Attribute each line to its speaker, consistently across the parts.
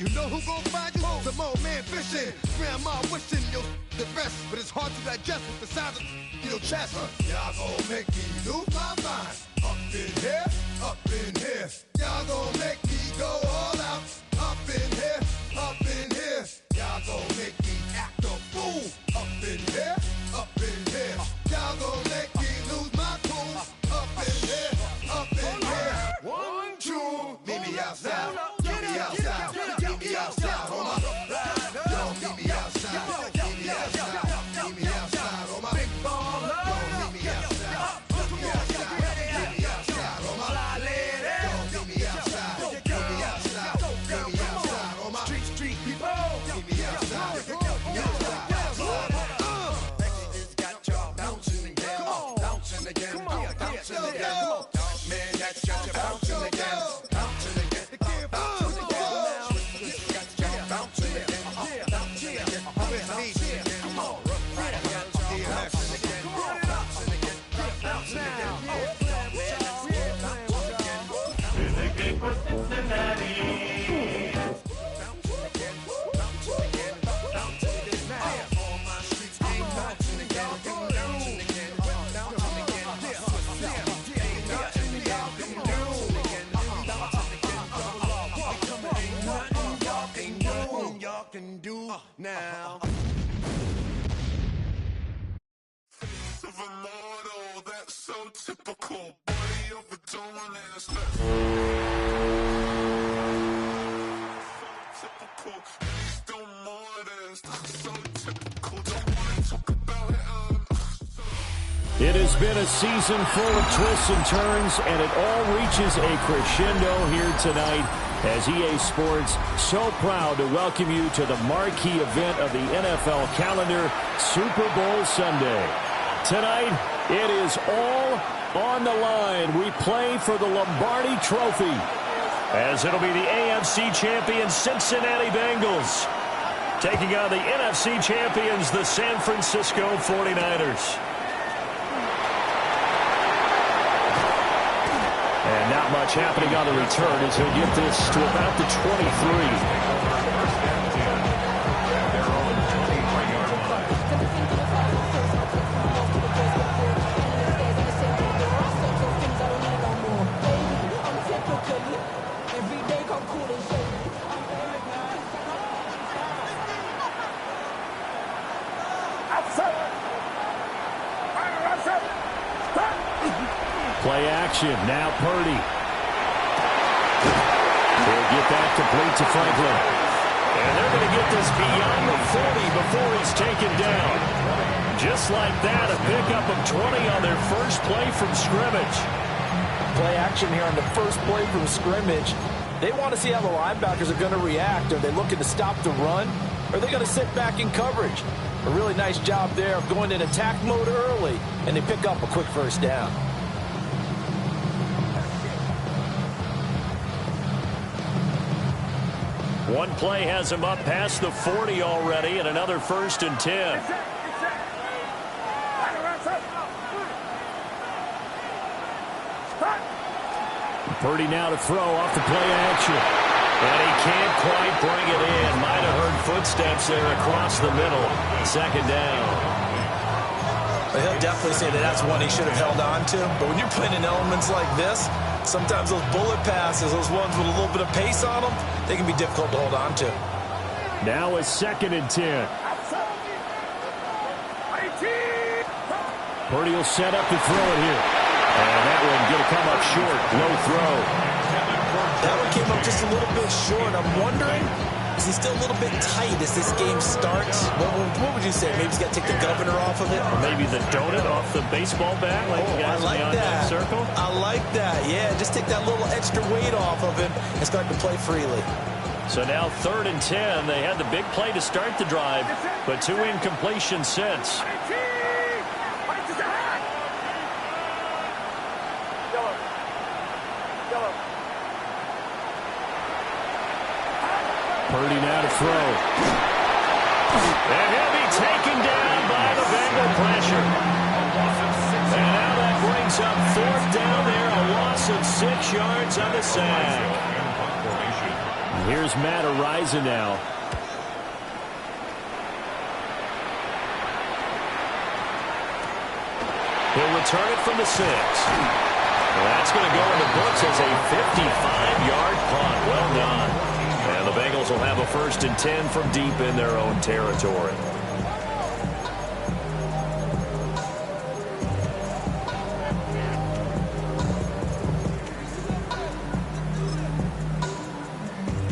Speaker 1: You know who gon' find you? The more man fishing. Grandma wishing you'll the best, but it's hard to digest with the size of your chest. Y'all gon' make me lose my mind. Up in here, up in here. Y'all gon' make me go all out. Up in here, up in here. Y'all gon' make me act a fool. Up in here, up in here. Y'all gon' make me lose my cool. Up in here, up in here. 1, 2, meet me outside. Meet me outside. Meet me outside. On my don't meet me outside. Meet me outside. Meet me outside. On my big ball. Don't meet me outside. Meet me outside. Meet me outside. On my don't meet me outside. Meet me outside. Meet me outside. On my street people. Meet me outside. Meet me outside. Got y'all bouncing again. Bouncing again. Bouncing again. Man, that's got you bouncing again. Bouncing again. Bouncing again. Got y'all bouncing again. Bouncing again. Bouncing again. Come on. Bouncing again. Bouncing again. Bouncing again.
Speaker 2: In the game for Cincinnati.
Speaker 1: Bouncing again. Bouncing again. All my streets ain't bouncing again. Bouncing again. Bouncing again. Y'all can do now.
Speaker 2: Face of a model, that's so typical. Body of a dominant, so typical. Please don't modest, so typical. Don't wanna talk about it.
Speaker 3: It has been a season full of twists and turns, and it all reaches a crescendo here tonight as EA Sports so proud to welcome you to the marquee event of the NFL calendar, Super Bowl Sunday. Tonight, it is all on the line. We play for the Lombardi Trophy, as it'll be the AFC champions Cincinnati Bengals taking on the NFC champions, the San Francisco 49ers. And not much happening on the return as he'll get this to about the 23. Play action. Now Purdy. He'll get that complete to Franklin. And they're going to get this beyond the 40 before he's taken down. Just like that, a pickup of 20 on their first play from scrimmage.
Speaker 4: Play action here on the first play from scrimmage. They want to see how the linebackers are going to react. Are they looking to stop the run? Or are they going to sit back in coverage? A really nice job there of going in attack mode early, and they pick up a quick first down.
Speaker 3: One play has him up past the 40 already, and another 1st and 10. Purdy now to throw off the play action. And he can't quite bring it in. Might have heard footsteps there across the middle. 2nd down.
Speaker 4: Well, he'll definitely say that that's one he should have held on to. But when you're playing in elements like this, sometimes those bullet passes, those ones with a little bit of pace on them, they can be difficult to hold on to.
Speaker 3: Now a 2nd and 10. Purdy will set up to throw it here. And that one going to come up short. Low throw.
Speaker 4: That one came up just a little bit short. I'm wondering, is he still a little bit tight as this game starts? What would you say? Maybe he's got to take the governor off of it?
Speaker 3: Or maybe the donut off the baseball bat, like the guys
Speaker 4: I like
Speaker 3: in the
Speaker 4: that.
Speaker 3: circle.
Speaker 4: I like that. Yeah, just take that little extra weight off of him and start to play freely.
Speaker 3: So now 3rd and 10. They had the big play to start the drive, but 2 incompletions since. Purdy now to throw. And he'll be taken down by the Bengal pressure. And now that brings up 4th down there, a loss of 6 yards on the sack. Here's Matt Araiza now. He'll return it from the 6. Well, that's going to go in the books as a 55-yard punt. Well done. And the Bengals will have a 1st and 10 from deep in their own territory.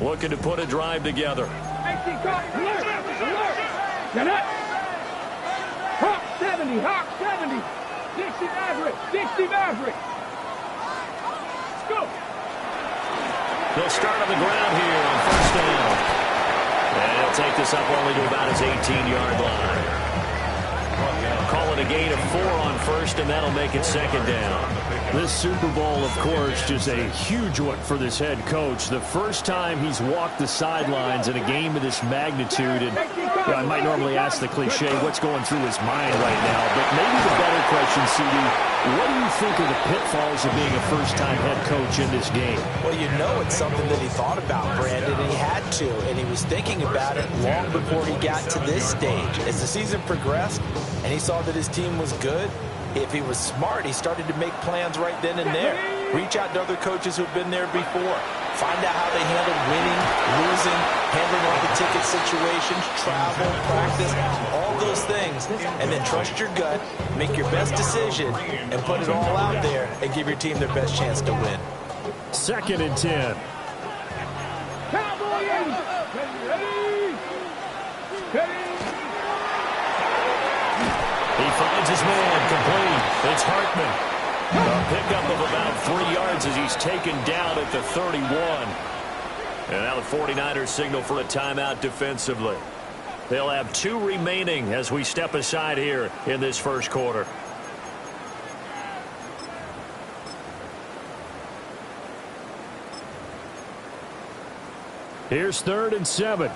Speaker 3: Looking to put a drive together.
Speaker 5: Alert! Get up! Hawk 70! Hawk 70! Dixie Maverick! Dixie Maverick! Let's go!
Speaker 3: They'll start on the ground here on 1st down. And he'll take this up only to about his 18-yard line. Call it a gain of 4 on 1st, and that'll make it 2nd down. This Super Bowl, of course, just a huge one for this head coach. The first time he's walked the sidelines in a game of this magnitude. And I might normally ask the cliche, what's going through his mind right now? But maybe the better question, CD, what do you think of the pitfalls of being a first-time head coach in this game?
Speaker 4: Well, you know it's something that he thought about, Brandon, and he had to. And he was thinking about it long before he got to this stage. As the season progressed and he saw that his team was good, if he was smart, he started to make plans right then and there. Reach out to other coaches who've been there before. Find out how they handled winning, losing, handling all the ticket situations, travel, practice, all those things. And then trust your gut, make your best decision, and put it all out there and give your team their best chance to win.
Speaker 3: 2nd and 10.
Speaker 5: Cowboy 80! Ready! Ready!
Speaker 3: He finds his man, complete. It's Hartman. A pickup of about 3 yards as he's taken down at the 31. And now the 49ers signal for a timeout defensively. They'll have 2 remaining as we step aside here in this first quarter. Here's 3rd and 7.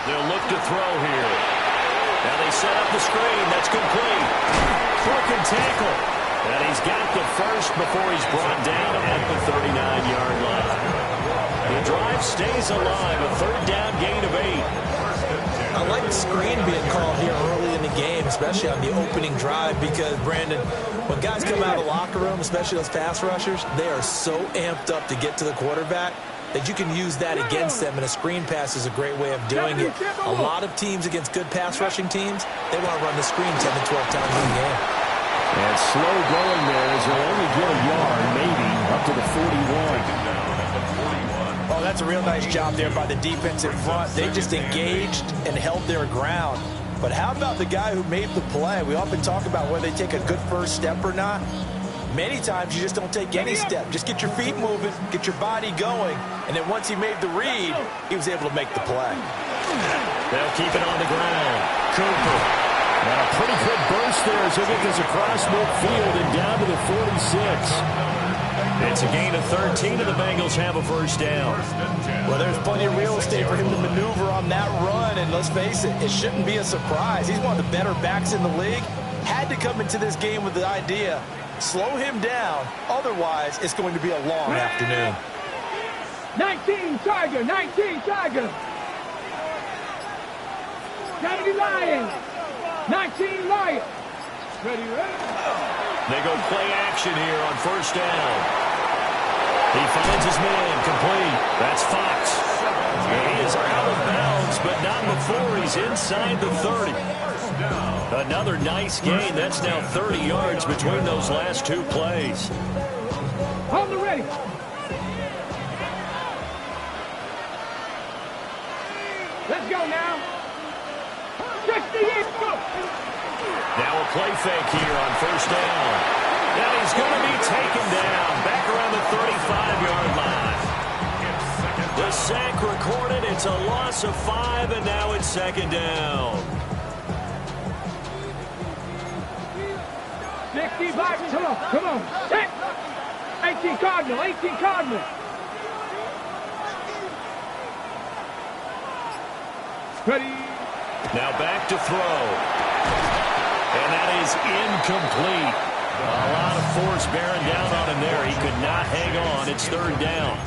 Speaker 3: They'll look to throw here. Now they set up the screen. That's complete. Broken tackle. And he's got the first before he's brought down at the 39-yard line. The drive stays alive. A 3rd down gain of 8.
Speaker 4: I like the screen being called here early in the game, especially on the opening drive, because, Brandon, when guys come out of the locker room, especially those pass rushers, they are so amped up to get to the quarterback that you can use that against them, and a screen pass is a great way of doing it. A lot of teams against good pass rushing teams, they want to run the screen 10 to 12 times in the game.
Speaker 3: And slow going there as he'll only get a yard, maybe, up to the 41.
Speaker 4: Oh, that's a real nice job there by the defense in front. They just engaged and held their ground. But how about the guy who made the play? We often talk about whether they take a good first step or not. Many times you just don't take any step. Just get your feet moving, get your body going, and then once he made the read, he was able to make the play.
Speaker 3: They'll keep it on the ground. Cooper. And a pretty good burst there as he'll get this across midfield and down to the 46. It's a gain of 13, and the Bengals have a 1st down.
Speaker 4: Well, there's plenty of real estate for him to maneuver on that run, and let's face it, it shouldn't be a surprise. He's one of the better backs in the league. Had to come into this game with the idea, slow him down, otherwise it's going to be a long afternoon.
Speaker 5: 19 Tiger! 19 Tiger! 70 Lions! 19 Lions! Ready, ready?
Speaker 3: They go play action here on 1st down. He finds his man, complete. That's Fox. And he is out of bounds, but not before he's inside the 30. Another nice gain. That's now 30 yards between those last 2 plays.
Speaker 5: On the ready. Let's go now. 68, go.
Speaker 3: Now a play fake here on 1st down. And he's going to be taken down back around the 35-yard line. The sack recorded. It's a loss of 5, and now it's 2nd down.
Speaker 5: 65, come on. 18 Cardinal, 18 Cardinal. Ready.
Speaker 3: Now back to throw. And that is incomplete. A lot of force bearing down on him there. He could not hang on. It's third down.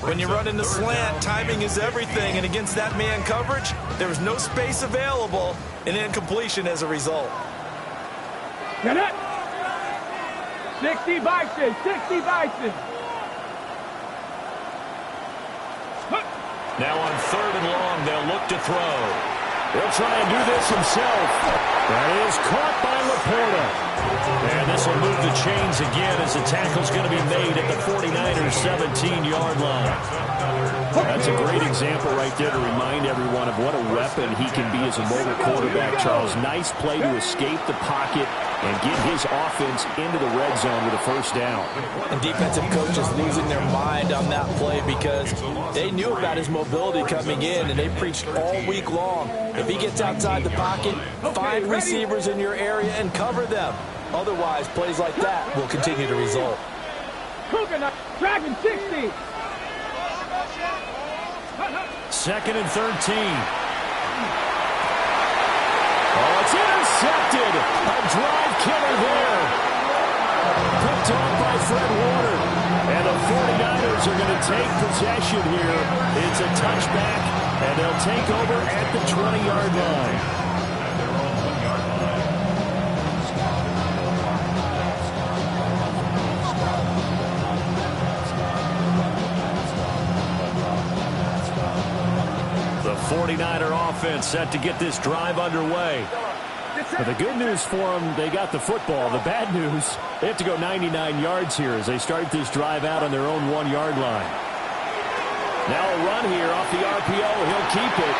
Speaker 4: When you run in the slant, timing is everything. And against that man coverage, there was no space available, and incompletion as a result.
Speaker 5: Get it! 60 Bison, 60 Bison.
Speaker 3: Now on third and long, they'll look to throw. He'll try and do this himself. That is caught by Laporta. And this will move the chains again as the tackle's going to be made at the 49ers' 17-yard line. That's a great example right there to remind everyone of what a weapon he can be as a mobile quarterback, Charles. Nice play to escape the pocket and get his offense into the red zone with a first down.
Speaker 4: And defensive coaches losing their mind on that play because they knew about his mobility coming in, and they preached all week long. If he gets outside the pocket, find receivers in your area and cover them. Otherwise, plays like that will continue to result.
Speaker 5: Dragon 60.
Speaker 3: Second and 13. Oh, it's intercepted. A drive killer there. Picked off by Fred Warner. And the 49ers are going to take possession here. It's a touchback, and they'll take over at the 20-yard line. The 49er offense set to get this drive underway. But the good news for them, they got the football. The bad news, they have to go 99 yards here as they start this drive out on their own 1-yard line. Now a run here off the RPO. He'll keep it.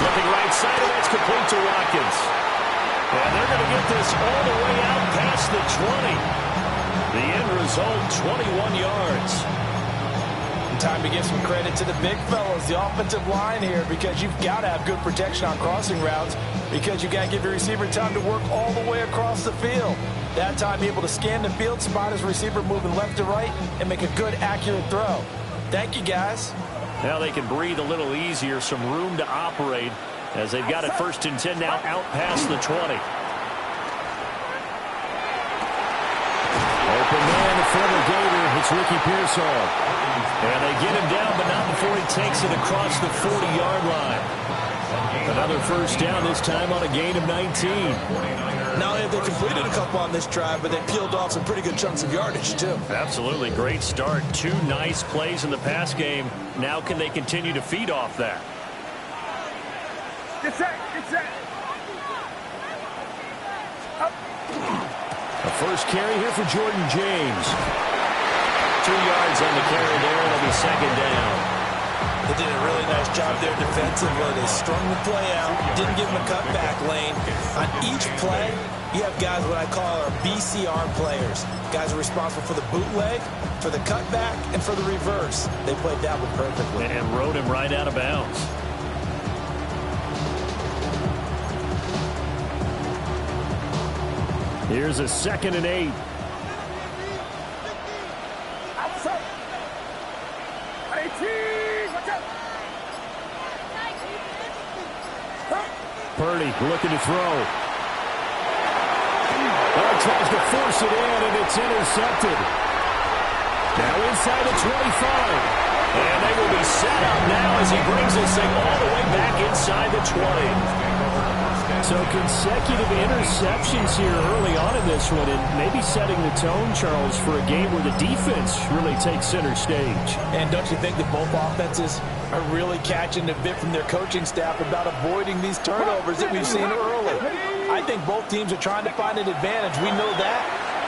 Speaker 3: Looking right side, and that's complete to Watkins. And they're going to get this all the way out past the 20. The end result, 21 yards.
Speaker 4: Time to give some credit to the big fellas, the offensive line here, because you've got to have good protection on crossing routes, because you've got to give your receiver time to work all the way across the field. That time, be able to scan the field, spot his receiver moving left to right, and make a good, accurate throw. Thank you, guys.
Speaker 3: Now they can breathe a little easier, some room to operate, as they've got it first and 10 now out past the 20. Open man, the former Gator, it's Ricky Pearsall. And they get him down, but not before he takes it across the 40-yard line. Another first down, this time on a gain of 19.
Speaker 4: Not only have they completed a couple on this drive, but they peeled off some pretty good chunks of yardage, too.
Speaker 3: Absolutely, great start. 2 nice plays in the pass game. Now can they continue to feed off that?
Speaker 5: Get set, get set.
Speaker 3: A first carry here for Jordan James. 2 yards on the carry there, and it'll be second down.
Speaker 4: They did a really nice job there defensively. They strung the play out, didn't give him a cutback lane. On each play, you have guys what I call our BCR players. Guys are responsible for the bootleg, for the cutback, and for the reverse. They played that one perfectly.
Speaker 3: And rode him right out of bounds. Here's a 2nd and 8. Purdy looking to throw. Tries to force it in, and it's intercepted. Now inside the 25. And they will be set up now as he brings this thing all the way back inside the 20. So consecutive interceptions here early on in this one, and maybe setting the tone, Charles, for a game where the defense really takes center stage.
Speaker 4: And don't you think that both offenses are really catching a bit from their coaching staff about avoiding these turnovers that we've seen early? I think both teams are trying to find an advantage. We know that.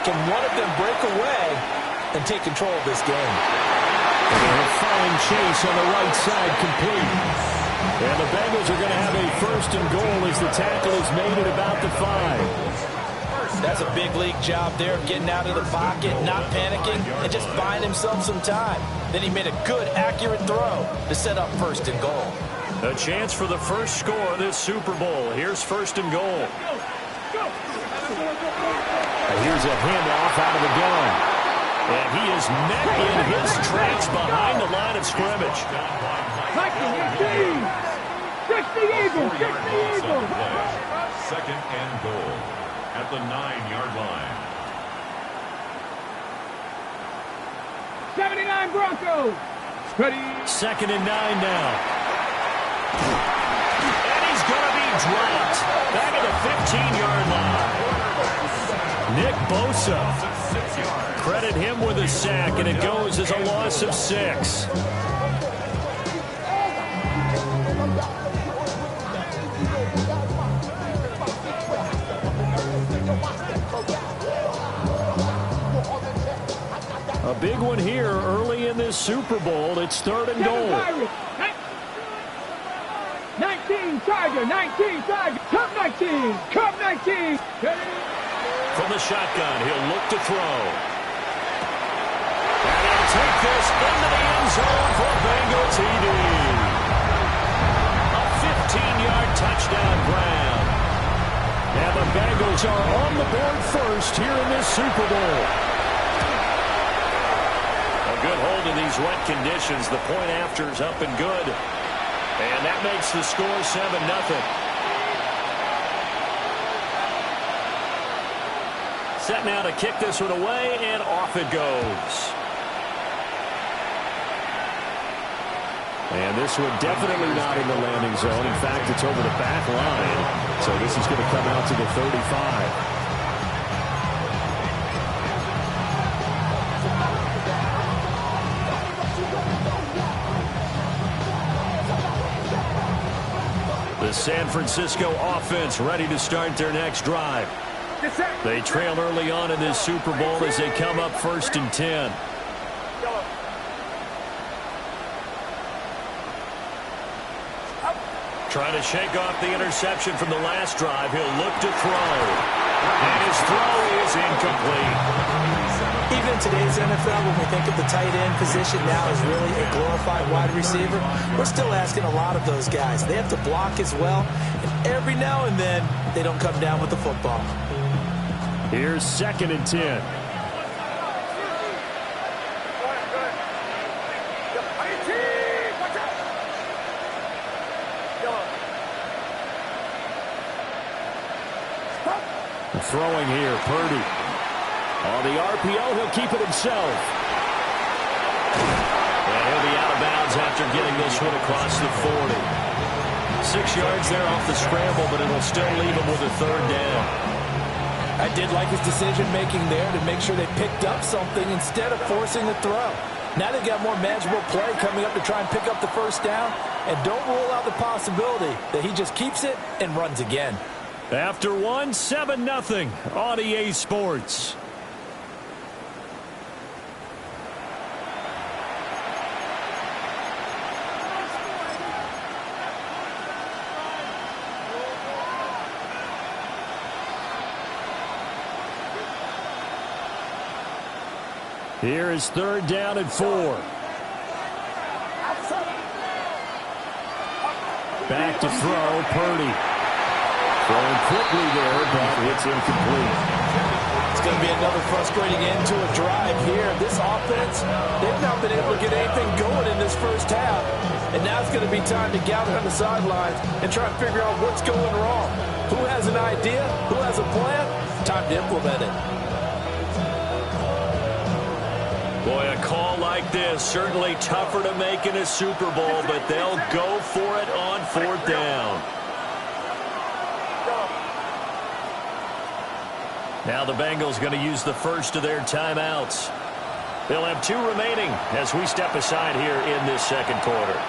Speaker 4: Can one of them break away and take control of this game?
Speaker 3: And a fine chase on the right side complete. And the Bengals are going to have a first and goal as the tackle is made at about the 5.
Speaker 4: That's a big league job there of getting out of the pocket, not panicking, and just buying himself some time. Then he made a good, accurate throw to set up first and goal.
Speaker 3: A chance for the first score of this Super Bowl. Here's first and goal. And here's a handoff out of the gun. And he is met in his tracks behind the line of scrimmage.
Speaker 5: 60 Eagles, 60 Eagles.
Speaker 2: 2nd and goal at the 9-yard line.
Speaker 5: 79 Broncos. Ready.
Speaker 3: 2nd and 9 now. And he's going to be dropped. Back at the 15-yard line. Nick Bosa. Credit him with a sack, and it goes as a loss of 6. A big one here early in this Super Bowl. It's 3rd and goal.
Speaker 5: 19 Tiger, 19 Tiger, Cup 19, Cup 19.
Speaker 3: From the shotgun, he'll look to throw. And he'll take this into the end zone for a Bengal TD. A 15-yard touchdown grab. And the Bengals are on the board first here in this Super Bowl. A good hold in these wet conditions. The point after's up and good. And that makes the score 7-0. Set now to kick this one away, and off it goes. And this one definitely not in the landing zone. In fact, it's over the back line. So this is going to come out to the 35. The San Francisco offense ready to start their next drive. They trail early on in this Super Bowl as they come up 1st and 10. Trying to shake off the interception from the last drive. He'll look to throw. And his throw is incomplete.
Speaker 4: Even in today's NFL, when we think of the tight end position now as really a glorified wide receiver, we're still asking a lot of those guys. They have to block as well, and every now and then they don't come down with the football.
Speaker 3: Here's 2nd and 10. Throwing here, Purdy. On the RPO, he'll keep it himself. And he'll be out of bounds after getting this one across the 40. 6 yards there off the scramble, but it'll still leave him with a 3rd down.
Speaker 4: I did like his decision-making there to make sure they picked up something instead of forcing the throw. Now they've got more manageable play coming up to try and pick up the 1st down, and don't rule out the possibility that he just keeps it and runs again.
Speaker 3: After one, 7-0 on EA Sports. Here is 3rd down and 4. Back to throw, Purdy. Throwing quickly there, but it's incomplete.
Speaker 4: It's going to be another frustrating end to a drive here. This offense, they've not been able to get anything going in this 1st half. And now it's going to be time to gather on the sidelines and try and figure out what's going wrong. Who has an idea? Who has a plan? Time to implement it.
Speaker 3: Boy, a call like this, certainly tougher to make in a Super Bowl, but they'll go for it on 4th down. Now the Bengals going to use the first of their timeouts. They'll have 2 remaining as we step aside here in this 2nd quarter.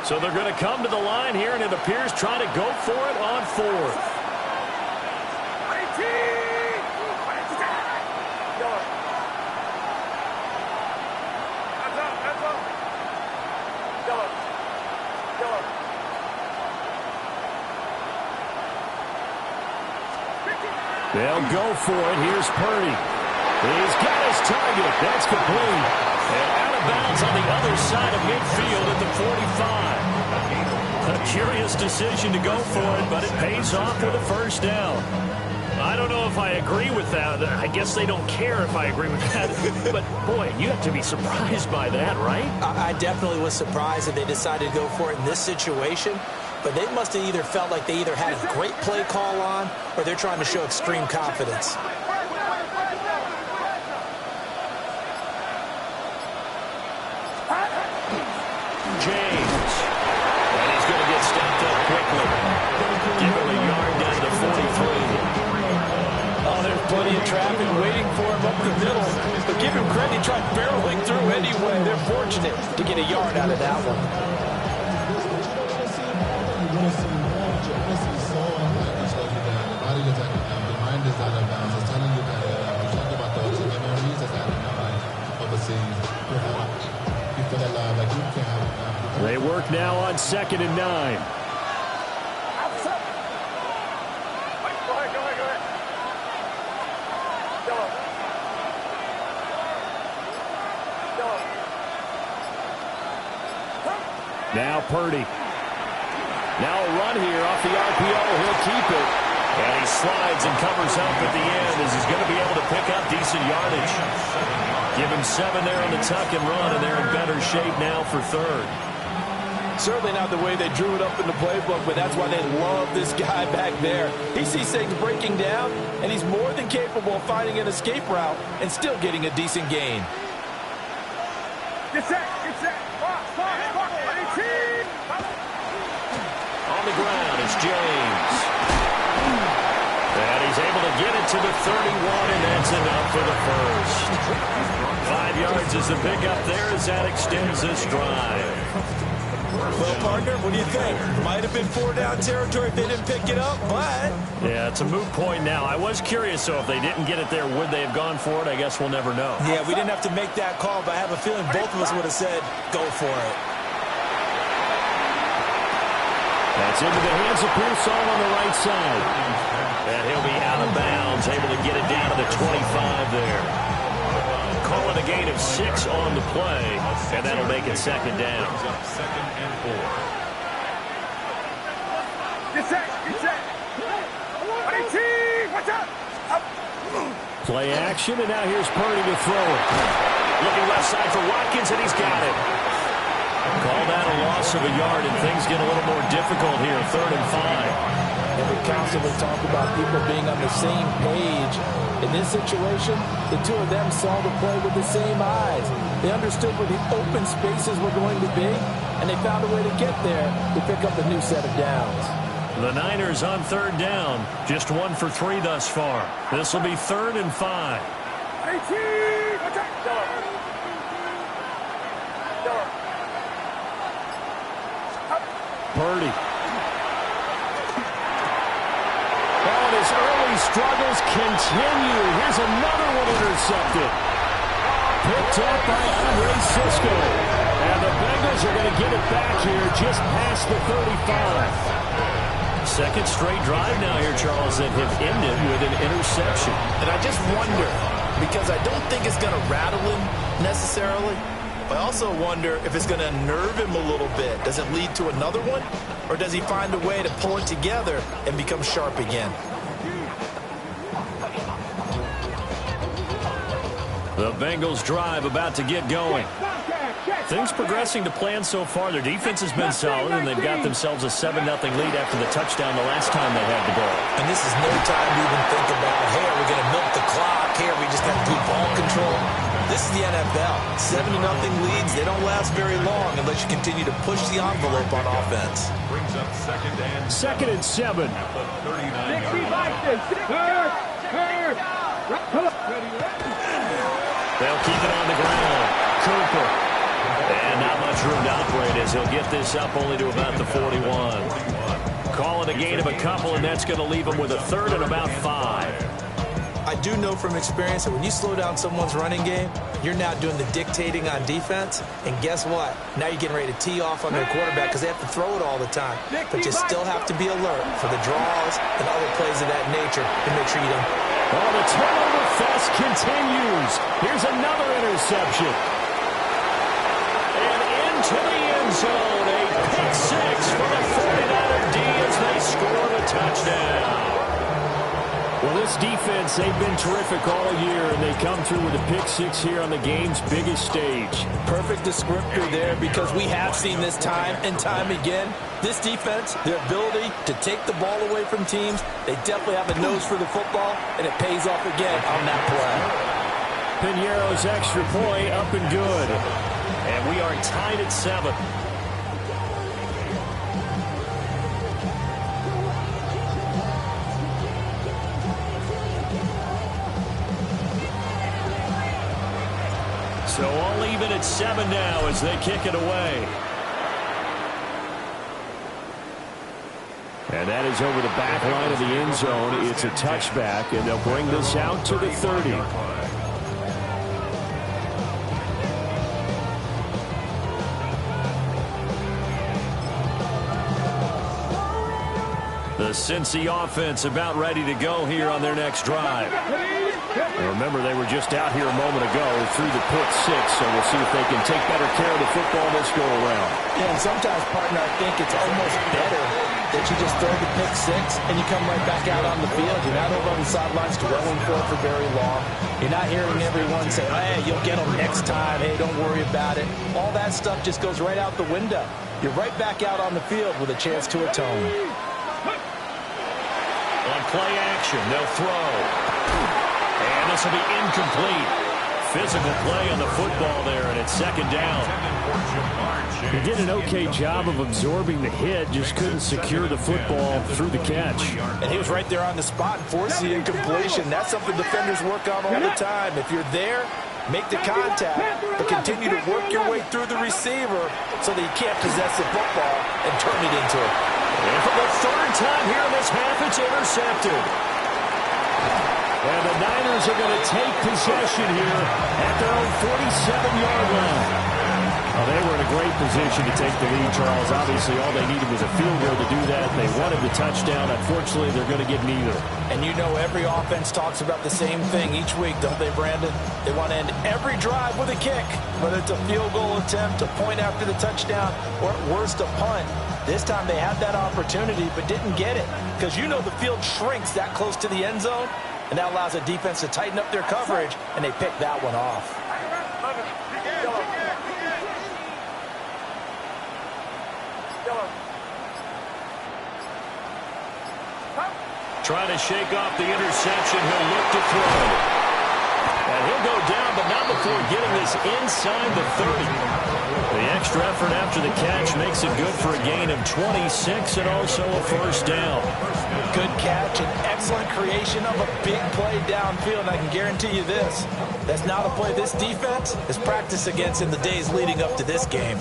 Speaker 3: So they're going to come to the line here, and it appears trying to go for it on 4th. They'll go for it. Here's Purdy. He's got his target. That's complete. And out of bounds on the other side of midfield at the 45. A curious decision to go for it, but it pays off with a 1st down. I don't know if I agree with that. I guess they don't care if I agree with that. But, boy, you have to be surprised by that, right?
Speaker 4: I definitely was surprised that they decided to go for it in this situation. But they must have either felt like they either had a great play call on or they're trying to show extreme confidence.
Speaker 3: James. And he's going to get stopped up quickly. Give him a yard down to 43.
Speaker 4: Oh, there's plenty of traffic waiting for him up the middle. But give him credit, he tried barreling through anyway. They're fortunate to get a yard out of that one.
Speaker 3: They work now on 2nd and 9. Now Purdy. Now a run here off the RPO. He'll keep it. And he slides and covers up at the end as he's going to be able to pick up decent yardage. Give him 7 there on the tuck and run, and they're in better shape now for 3rd.
Speaker 4: Certainly not the way they drew it up in the playbook, but that's why they love this guy back there. He sees things breaking down, and he's more than capable of finding an escape route and still getting a decent gain.
Speaker 5: Get set, get set.
Speaker 3: On the ground, it's James. And he's able to get it to the 31, and that's enough for the first. 5 yards is the pickup there as that extends this drive.
Speaker 4: Well, partner, what do you think? Might have been 4-down territory if they didn't pick it up, but...
Speaker 3: Yeah, it's a moot point now. I was curious, so if they didn't get it there, would they have gone for it? I guess we'll never know.
Speaker 4: Yeah, we didn't have to make that call, but I have a feeling both of us would have said, go for it.
Speaker 3: That's into the hands of Pearsall on the right side. And he'll be out of bounds, able to get it down to the 25 there. Call it a gain of 6 on the play, and that'll make it 2nd down.
Speaker 2: 2nd and 4.
Speaker 5: Get set, get set. Watch out.
Speaker 3: Play action, and now here's Purdy to throw it. Looking left side for Watkins, and he's got it. Call that a loss of a yard, and things get a little more difficult here, 3rd and 5.
Speaker 4: And we constantly talk about people being on the same page. In this situation, the two of them saw the play with the same eyes. They understood where the open spaces were going to be, and they found a way to get there to pick up a new set of downs.
Speaker 3: The Niners on 3rd down, just 1 for 3 thus far. This will be 3rd and 5. Purdy. And his early struggles continue. Here's another one intercepted. Picked up by Andre Sisco. And the Bengals are going to get it back here just past the 35. Second straight drive now here, Charles, that have ended with an interception.
Speaker 4: And I just wonder, because I don't think it's going to rattle him necessarily, I also wonder if it's going to unnerve him a little bit. Does it lead to another one? Or does he find a way to pull it together and become sharp again?
Speaker 3: The Bengals drive about to get going. Things progressing to plan so far. Their defense has been solid, and they've got themselves a 7-0 lead after the touchdown the last time they had the ball.
Speaker 4: And this is no time to even think about, hey, are we going to milk the clock? Hey, are we just going to do ball control? This is the NFL. 7-0 leads, they don't last very long unless you continue to push the envelope on offense.
Speaker 2: Brings up
Speaker 3: 2nd and 7.
Speaker 2: at the 39-yard.
Speaker 3: They'll keep it on the ground. Cooper. And not much room to operate as he'll get this up only to about the 41. Call it a gain of a couple, and that's going to leave him with a 3rd and about 5.
Speaker 4: I do know from experience that when you slow down someone's running game, you're now doing the dictating on defense. And guess what? Now you're getting ready to tee off on their quarterback because they have to throw it all the time. But you still have to be alert for the draws and other plays of that nature to make sure you don't.
Speaker 3: Oh, the turnover fest continues. Here's another interception. And into the end zone. A pick 6 for the 49er D as they score the touchdown. Well, this defense, they've been terrific all year, and they come through with a pick six here on the game's biggest stage.
Speaker 4: Perfect descriptor there, because we have seen this time and time again. This defense, their ability to take the ball away from teams, they definitely have a nose for the football, and it pays off again on that play.
Speaker 3: Piñeiro's extra point up and good. And we are tied at 7. So all even at 7 now as they kick it away. And that is over the back line of the end zone. It's a touchback, and they'll bring this out to the 30. The Cincy offense about ready to go here on their next drive. And remember, they were just out here a moment ago through the pick six, so we'll see if they can take better care of the football this go-around.
Speaker 4: Yeah, and sometimes, partner, I think it's almost better that you just throw the pick six and you come right back out on the field. You're not over on the sidelines dwelling for very long. You're not hearing everyone say, hey, you'll get them next time. Hey, don't worry about it. All that stuff just goes right out the window. You're right back out on the field with a chance to atone.
Speaker 3: On play action, they'll throw. And this will be incomplete. Physical play on the football there, and it's second down. He did an okay job of absorbing the hit, just couldn't secure the football through the catch.
Speaker 4: And he was right there on the spot and forced the incompletion. That's something defenders work on all the time. If you're there, make the contact, but continue to work your way through the receiver so that you can't possess the football and turn it into it.
Speaker 3: And for the third time here in this half, it's intercepted. And the Niners are going to take possession here at their own 47-yard line. Oh, they were in a great position to take the lead, Charles. Obviously, all they needed was a field goal to do that. They wanted the touchdown. Unfortunately, they're going to get neither.
Speaker 4: And you know every offense talks about the same thing each week, don't they, Brandon? They want to end every drive with a kick, whether it's a field goal attempt, a point after the touchdown, or at worst, a punt. This time they had that opportunity but didn't get it, because you know the field shrinks that close to the end zone, and that allows a defense to tighten up their coverage, and they pick that one off.
Speaker 3: Trying to shake off the interception. He'll look to throw. And he'll go down, but not before getting this inside the 30. The extra effort after the catch makes it good for a gain of 26 and also a first down.
Speaker 4: Good catch and excellent creation of a big play downfield. And I can guarantee you this, that's not a play this defense has practiced against in the days leading up to this game.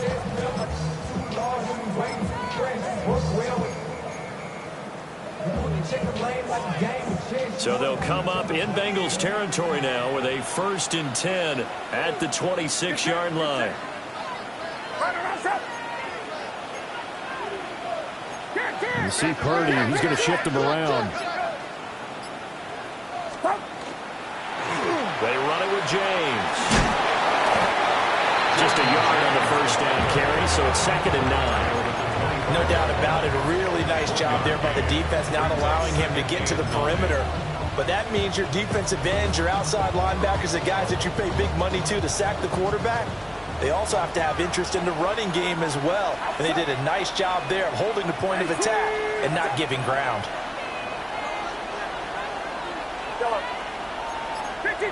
Speaker 3: So they'll come up in Bengals territory now with a 1st and 10 at the 26-yard line. You see Purdy, he's going to shift him around. They run it with James. Just a yard on the first down carry, so it's 2nd and 9.
Speaker 4: No doubt about it. A really nice job there by the defense, not allowing him to get to the perimeter. But that means your defensive ends, your outside linebackers, the guys that you pay big money to sack the quarterback, they also have to have interest in the running game as well. And they did a nice job there of holding the point of attack and not giving ground.
Speaker 5: 53.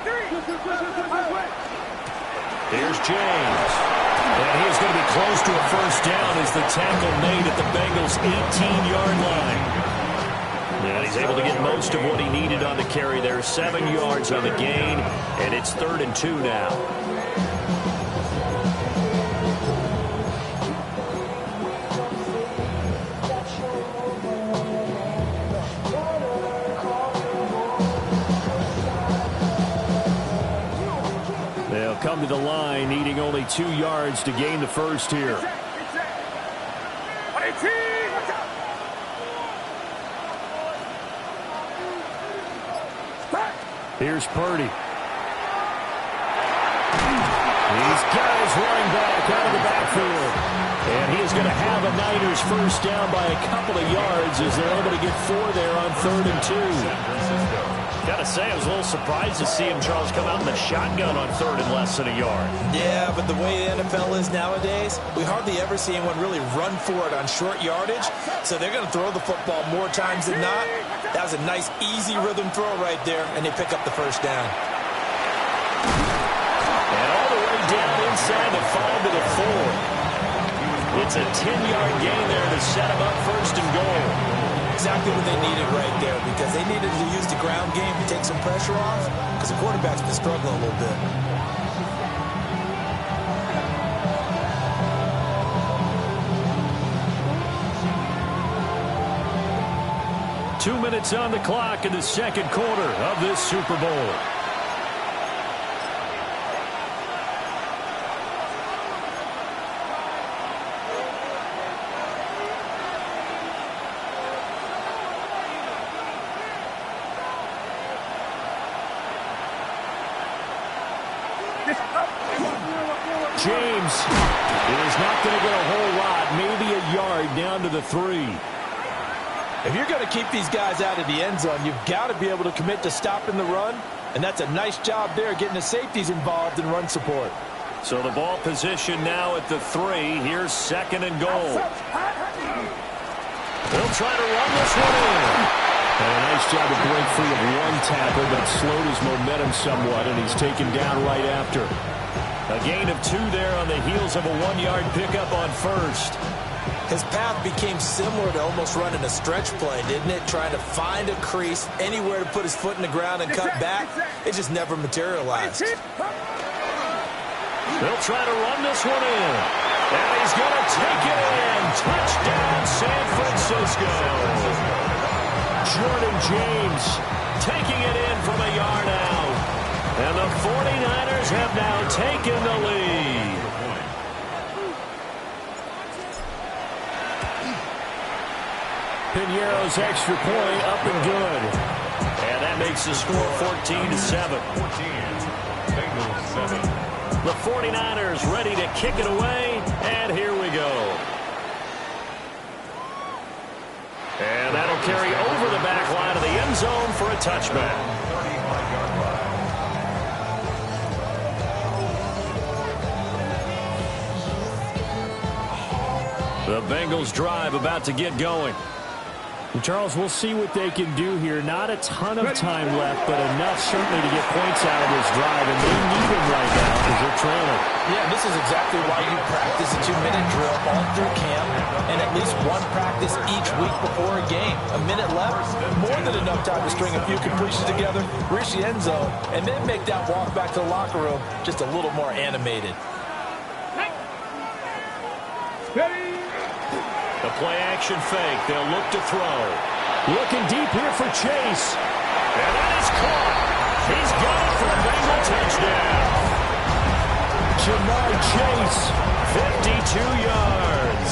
Speaker 3: Here's James. And he is going to be close to a first down as the tackle made at the Bengals' 18-yard line. And he's able to get most of what he needed on the carry there. 7 yards on the gain, and it's 3rd and 2 now. They'll come to the line, needing only 2 yards to gain the first here. Here's Purdy. These guys running back out of the backfield. And he is going to have a Niners first down by a couple of yards as they're able to get 4 there on 3rd and 2. Gotta say, I was a little surprised to see him, Charles, come out in the shotgun on third and less than a yard.
Speaker 4: Yeah, but the way the NFL is nowadays, we hardly ever see anyone really run for it on short yardage. So they're going to throw the football more times than not. That was a nice, easy rhythm throw right there, and they pick up the first down.
Speaker 3: And all the way down inside the 5 to the 4. It's a 10-yard gain there to set him up first and goal.
Speaker 4: Exactly what they needed right there, because they needed to use the ground game to take some pressure off, because the quarterback's been struggling a little bit.
Speaker 3: Two minutes on the clock in the second quarter of this Super Bowl. James is not going to get a whole lot, maybe a yard down to the 3.
Speaker 4: If you're going to keep these guys out of the end zone, you've got to be able to commit to stopping the run, and that's a nice job there, getting the safeties involved in run support.
Speaker 3: So the ball position now at the 3. Here's second and goal. They'll try to run this one in. And a nice job to break free of one tackle, but it slowed his momentum somewhat, and he's taken down right after. A gain of 2 there on the heels of a 1-yard pickup on first.
Speaker 4: His path became similar to almost running a stretch play, didn't it? Trying to find a crease, anywhere to put his foot in the ground and cut back. It just never materialized.
Speaker 3: They'll try to run this one in. And he's going to take it in. Touchdown, San Francisco. Jordan James taking it in from a yard out. And the 49ers have now taken the lead. Piñeiro's extra point up and good. And that makes the score 14-7. The 49ers ready to kick it away, and here we go. And that'll carry over the back line of the end zone for a touchback. The Bengals drive about to get going. And Charles, we'll see what they can do here. Not a ton of time left, but enough certainly to get points out of this drive, and they need them right now because they're trailing.
Speaker 4: Yeah, this is exactly why you practice a 2-minute drill all through camp and at least one practice each week before a game. A minute left, more than enough time to string a few completions together, reach the end zone, and then make that walk back to the locker room just a little more animated.
Speaker 3: The play-action fake. They'll look to throw. Looking deep here for Chase. And that is caught. He's got it for a Bengal touchdown. Jamar Chase, 52 yards.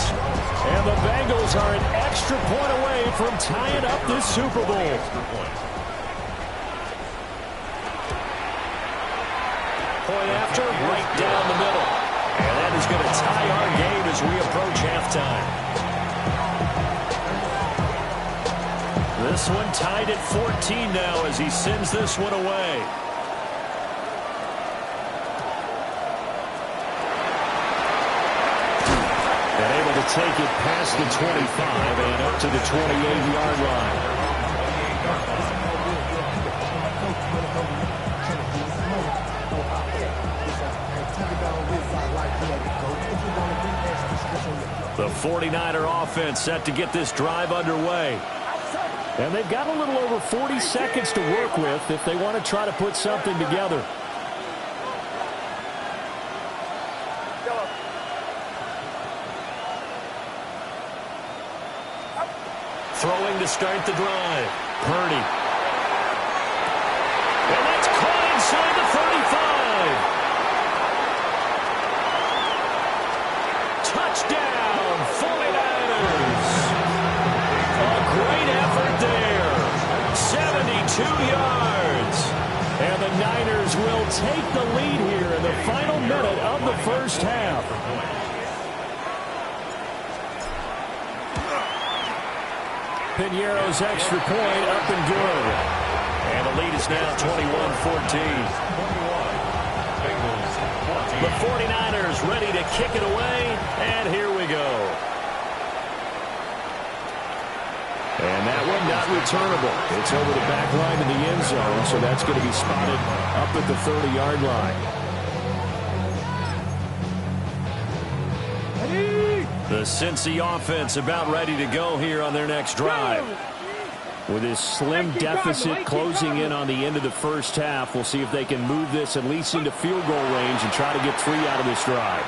Speaker 3: And the Bengals are an extra point away from tying up this Super Bowl. Point after, right down the middle. And that is going to tie our game as we approach halftime. This one tied at 14 now as he sends this one away. And able to take it past the 25 and up to the 28-yard line. The 49er offense set to get this drive underway. And they've got a little over 40 seconds to work with if they want to try to put something together. Throwing to start the drive. Purdy. And that's caught inside the 35. Touchdown, 49ers. A great effort there. 72 yards. And the Niners will take the lead here in the final minute of the first half. Piñeiro's extra point up and good. And the lead is now 21-14. The 49ers ready to kick it away, and here we go. And that one not returnable. It's over the back line in the end zone, so that's going to be spotted up at the 30-yard line. The Cincy offense about ready to go here on their next drive. With this slim deficit closing in on the end of the first half, we'll see if they can move this at least into field goal range and try to get 3 out of this drive.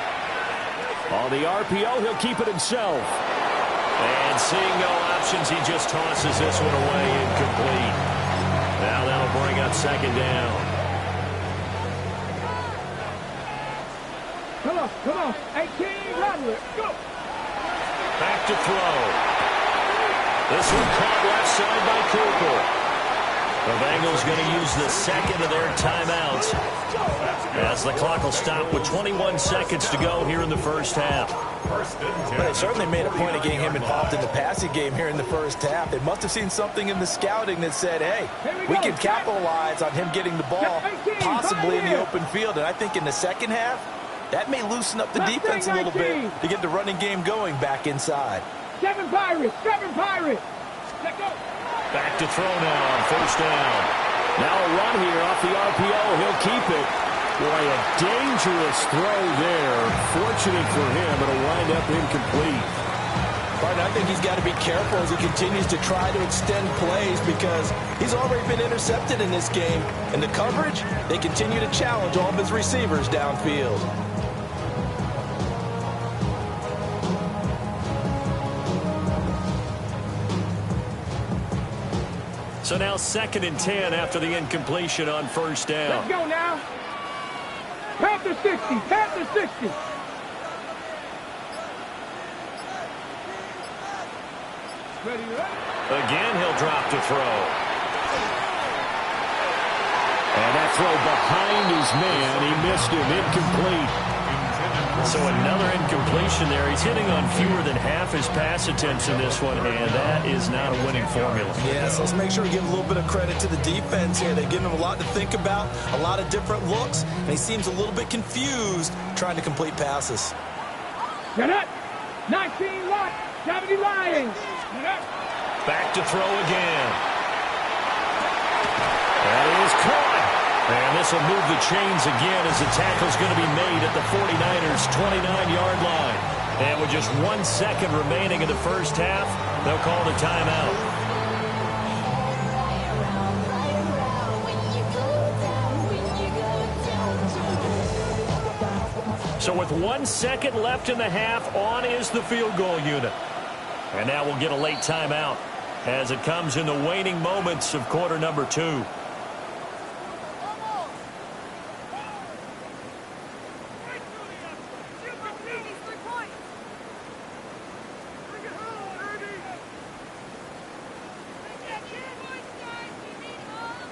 Speaker 3: On the RPO, he'll keep it himself. And seeing no options, he just tosses this one away incomplete. Now that'll bring up second down.
Speaker 5: Come on. 18, run with it. Go.
Speaker 3: Back to throw. This one caught left side by Cooper. The Bengals going to use the second of their timeouts as the clock will stop with 21 seconds to go here in the first half.
Speaker 4: But they certainly made a point of getting him involved in the passing game here in the first half. They must have seen something in the scouting that said, hey, we can capitalize on him getting the ball possibly in the open field. And I think in the second half, that may loosen up the defense a little bit to get the running game going back inside.
Speaker 5: Seven Pirates. Let go.
Speaker 3: Back to throw now on first down. Now a run here off the RPO. He'll keep it. Boy, a dangerous throw there. Fortunate for him, it'll wind up incomplete.
Speaker 4: Pardon, I think he's got to be careful as he continues to try to extend plays because he's already been intercepted in this game. And the coverage, they continue to challenge all of his receivers downfield.
Speaker 3: So now 2nd and 10 after the incompletion on first down.
Speaker 5: Let's go now. Panther 60. Ready.
Speaker 3: Again, he'll drop to throw. And that throw behind his man. He missed him. Incomplete. So another incompletion there. He's hitting on fewer than half his pass attempts in this one, and that is not a winning formula.
Speaker 4: Yes, let's make sure we give a little bit of credit to the defense here. They've given him a lot to think about, a lot of different looks, and he seems a little bit confused trying to complete passes.
Speaker 5: Get up. 19 Watt. 70 Lions. Get up.
Speaker 3: Back to throw again. That is caught. And this will move the chains again as the tackle's going to be made at the 49ers' 29-yard line. And with just 1 second remaining in the first half, they'll call the timeout. So with 1 second left in the half, on is the field goal unit. And now we'll get a late timeout as it comes in the waning moments of quarter number 2.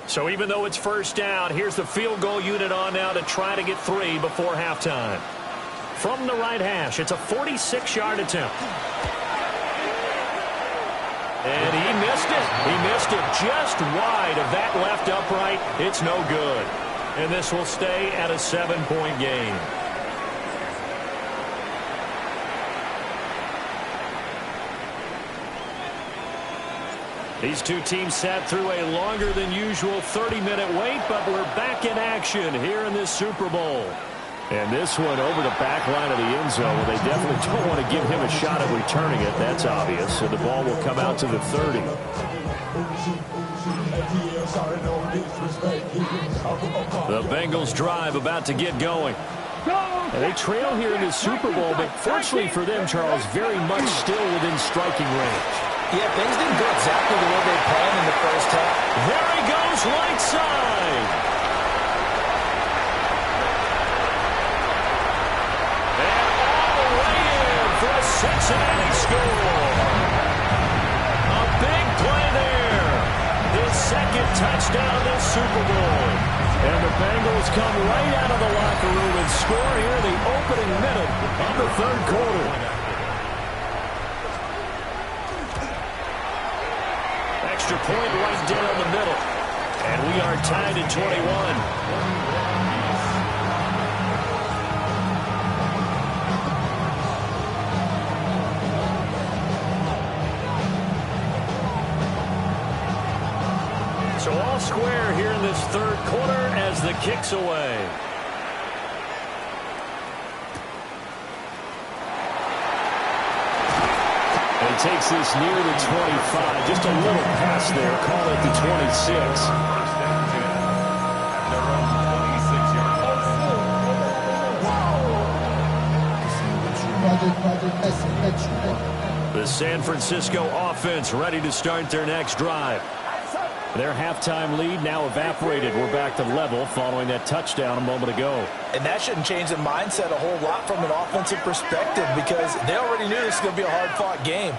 Speaker 3: So even though it's first down, here's the field goal unit on now to try to get 3 before halftime. From the right hash, it's a 46-yard attempt. And he missed it. He missed it just wide of that left upright. It's no good. And this will stay at a 7-point game. These two teams sat through a longer than usual 30-minute wait, but we're back in action here in this Super Bowl. And this one over the back line of the end zone. Well, they definitely don't want to give him a shot at returning it. That's obvious. So the ball will come out to the 30. The Bengals drive about to get going. And they trail here in this Super Bowl, but fortunately for them, Charles, very much still within striking range.
Speaker 4: Yeah, things didn't go exactly the way they planned in the first half.
Speaker 3: There he goes, right side. And all the way in for a Cincinnati score. A big play there. His second touchdown this Super Bowl. And the Bengals come right out of the locker room and score here in the opening minute of the third quarter. Extra point right down the middle. And we are tied at 21. So all square here in this third quarter as the kick's away. And he takes this near the 25. Just a little pass there. Call it the 26. The San Francisco offense ready to start their next drive. Their halftime lead now evaporated. We're back to level following that touchdown a moment ago.
Speaker 4: And that shouldn't change the mindset a whole lot from an offensive perspective because they already knew this was going to be a hard-fought game.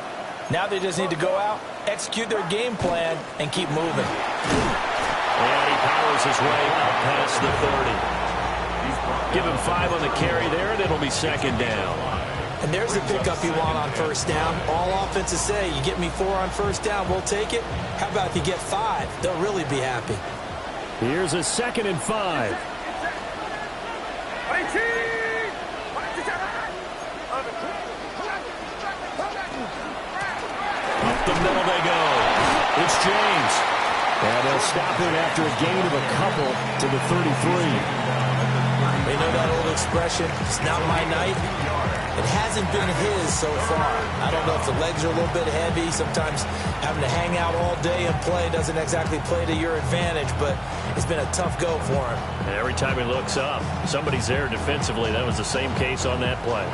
Speaker 4: Now they just need to go out, execute their game plan, and keep moving.
Speaker 3: And he powers his way up past the 30. Give him 5 on the carry there, and it'll be second down.
Speaker 4: And there's the pickup you want on first down. All offenses say, you get me 4 on first down, we'll take it. How about if you get 5? They'll really be happy.
Speaker 3: Here's a 2nd and 5. Up the middle they go. It's James. And they'll stop it after a gain of a couple to the 33.
Speaker 4: They know that old expression, it's not my night. It hasn't been his so far. I don't know if the legs are a little bit heavy. Sometimes having to hang out all day and play doesn't exactly play to your advantage, but it's been a tough go for him.
Speaker 3: And every time he looks up, somebody's there defensively. That was the same case on that play.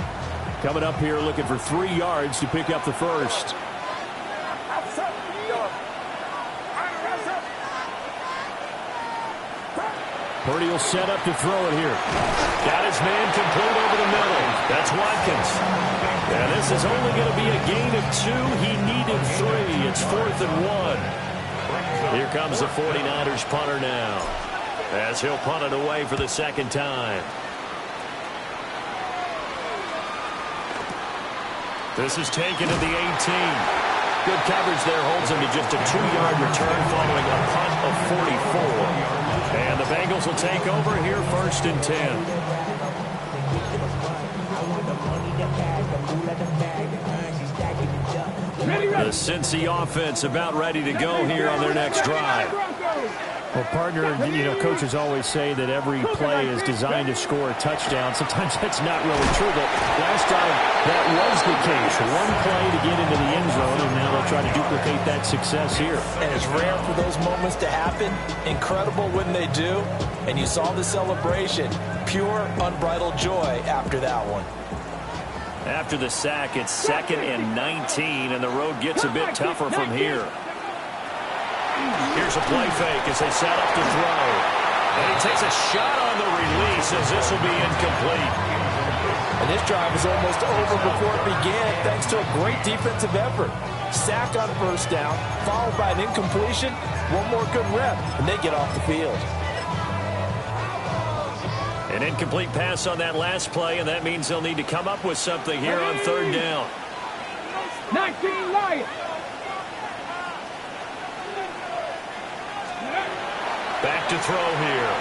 Speaker 3: Coming up here looking for 3 yards to pick up the first. Purdy will set up to throw it here. Got his man complete over the middle. That's Watkins. And this is only going to be a gain of 2. He needed 3. It's 4th and 1. Here comes the 49ers punter now, as he'll punt it away for the second time. This is taken to the 18. Good coverage there, holds him to just a 2-yard return following a punt of 44. And the Bengals will take over here, 1st and 10. The Cincy offense about ready to go here on their next drive. Well, partner, you know, coaches always say that every play is designed to score a touchdown. Sometimes that's not really true, but last time that was the case. One play to get into the end zone, and now they'll try to duplicate that success here.
Speaker 4: And it's rare for those moments to happen. Incredible when they do. And you saw the celebration. Pure, unbridled joy after that one.
Speaker 3: After the sack, it's 2nd and 19, and the road gets a bit tougher from here. Here's a play fake as they set up to throw. And he takes a shot on the release as this will be incomplete.
Speaker 4: And this drive is almost over before it began thanks to a great defensive effort. Sack on first down, followed by an incompletion. One more good rep, and they get off the field.
Speaker 3: An incomplete pass on that last play, and that means they'll need to come up with something here on 3rd down.
Speaker 5: 19 Lions.
Speaker 3: Back to throw here.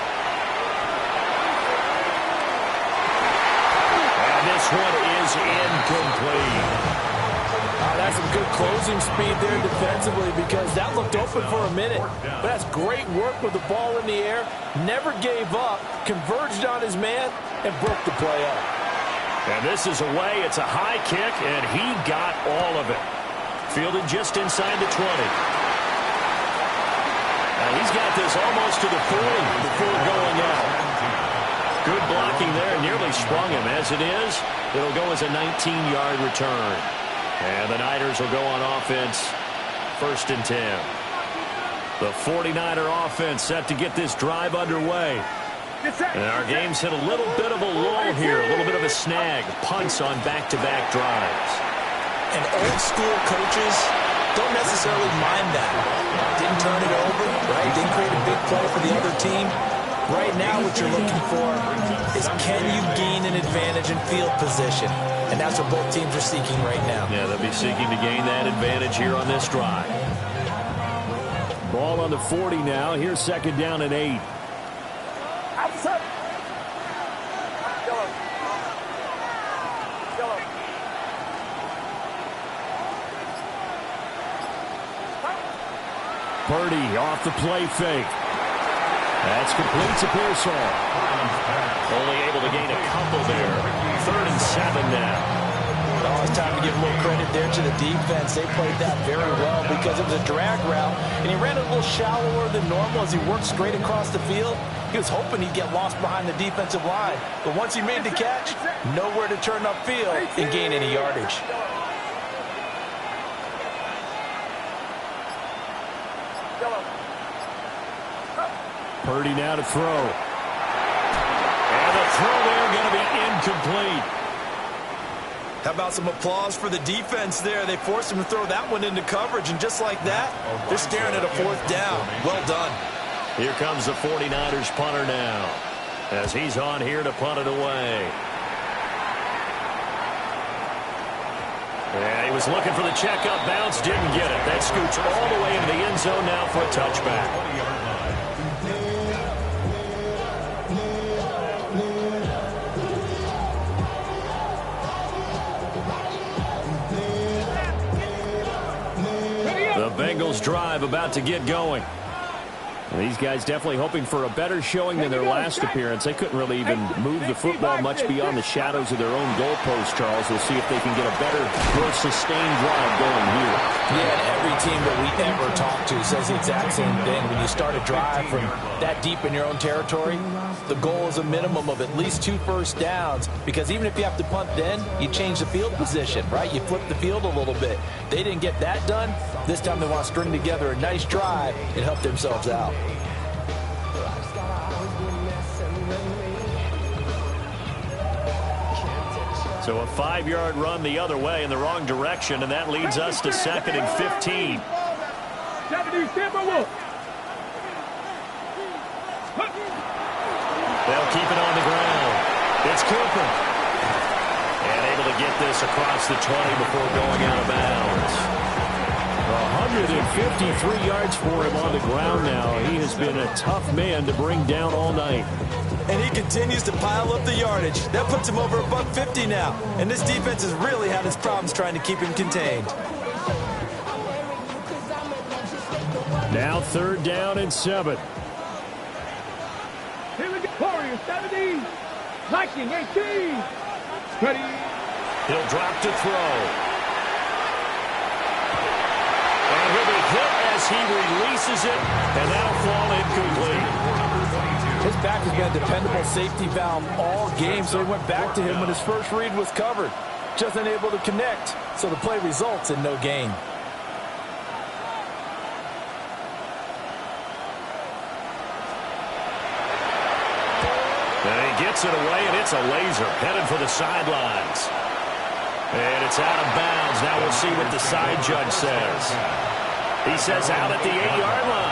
Speaker 3: And this one is incomplete.
Speaker 4: That's some good closing speed there defensively because that looked open for a minute. But that's great work with the ball in the air. Never gave up, converged on his man, and broke the play up.
Speaker 3: And this is away. It's a high kick, and he got all of it. Fielded just inside the 20. He's got this almost to the 40 before going out. Good blocking there, nearly sprung him. As it is, it'll go as a 19-yard return. And the Niners will go on offense, 1st and 10. The 49er offense set to get this drive underway. And our game's hit a little bit of a lull here, a little bit of a snag. Punts on back-to-back drives.
Speaker 4: And old-school coaches don't necessarily mind that. Didn't turn it over, right? Didn't create a big play for the other team. Right now what you're looking for is can you gain an advantage in field position? And that's what both teams are seeking right now.
Speaker 3: Yeah, they'll be seeking to gain that advantage here on this drive. Ball on the 40 now. Here's second down and 8. Purdy off the play fake. That's complete to Pearsall. Only able to gain a couple there. 3rd and 7 now.
Speaker 4: Oh, it's time to give a little credit there to the defense. They played that very well because it was a drag route, and he ran a little shallower than normal as he worked straight across the field. He was hoping he'd get lost behind the defensive line, but once he made the catch, nowhere to turn upfield and gain any yardage.
Speaker 3: Purdy now to throw. And the throw there going to be incomplete.
Speaker 4: How about some applause for the defense there? They forced him to throw that one into coverage, and just like that, they're staring at a 4th down. Well done.
Speaker 3: Here comes the 49ers punter now, as he's on here to punt it away. Yeah, he was looking for the checkup bounce, didn't get it. That scoots all the way into the end zone now for a touchback. The Bengals drive about to get going. And these guys definitely hoping for a better showing than their last appearance. They couldn't really even move the football much beyond the shadows of their own goalpost, Charles. We'll see if they can get a better, more sustained drive going here.
Speaker 4: Yeah, and every team that we ever talk to says the exact same thing. When you start a drive from that deep in your own territory, the goal is a minimum of at least 2 first downs, because even if you have to punt then, you change the field position, right? You flip the field a little bit. They didn't get that done. This time they want to string together a nice drive and help themselves out.
Speaker 3: So a 5-yard run the other way in the wrong direction, and that leads us to 2nd and 15. They'll keep it on the ground. It's Cooper. And able to get this across the 20 before going out of bounds. 153 yards for him on the ground now. He has been a tough man to bring down all night.
Speaker 4: And he continues to pile up the yardage. That puts him over $150 now. And this defense has really had its problems trying to keep him contained.
Speaker 3: Now 3rd down and 7.
Speaker 5: Here we go. Warriors 70. Viking 18. Ready.
Speaker 3: He'll drop to throw. And he'll be hit as he releases it, and that'll fall incomplete.
Speaker 4: His back has been a dependable safety valve all game, so he went back to him when his first read was covered. Just unable to connect, so the play results in no gain.
Speaker 3: And he gets it away, and it's a laser headed for the sidelines. And it's out of bounds. Now we'll see what the side judge says. He says out at the 8-yard line.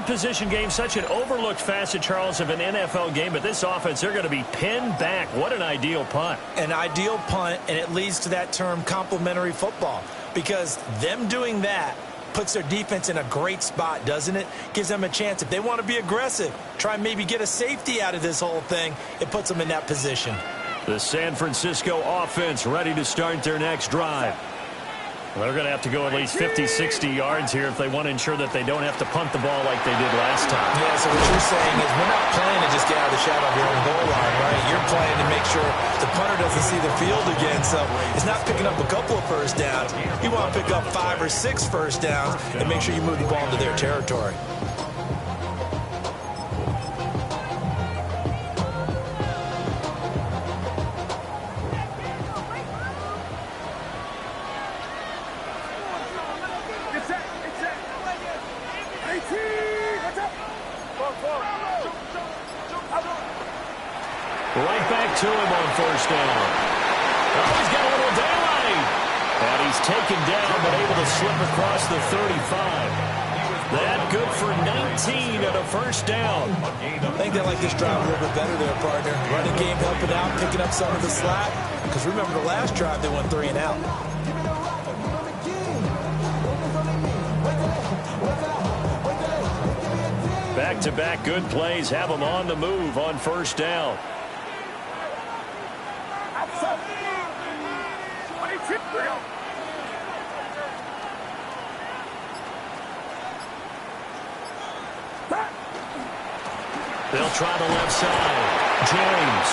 Speaker 3: Position game, such an overlooked facet, Charles, of an NFL game, but this offense, they're going to be pinned back. What an ideal punt.
Speaker 4: An ideal punt, and it leads to that term complementary football, because them doing that puts their defense in a great spot, doesn't it? Gives them a chance. If they want to be aggressive, try and maybe get a safety out of this whole thing, it puts them in that position.
Speaker 3: The San Francisco offense ready to start their next drive. Well, they're going to have to go at least 50, 60 yards here if they want to ensure that they don't have to punt the ball like they did last time.
Speaker 4: Yeah, so what you're saying is we're not playing to just get out of the shadow of your own goal line, right? You're playing to make sure the punter doesn't see the field again. So it's not picking up a couple of first downs. You want to pick up 5 or 6 first downs and make sure you move the ball into their territory.
Speaker 3: Right back to him on first down. Oh, he's got a little daylight. And he's taken down, but able to slip across the 35. That good for 19 at a first down.
Speaker 4: I think they like this drive a little bit better there, partner. Running game helping out, picking up some of the slack. Because remember the last drive, they went 3 and out.
Speaker 3: Back-to-back good plays have them on the move on first down. They'll try the left side. James.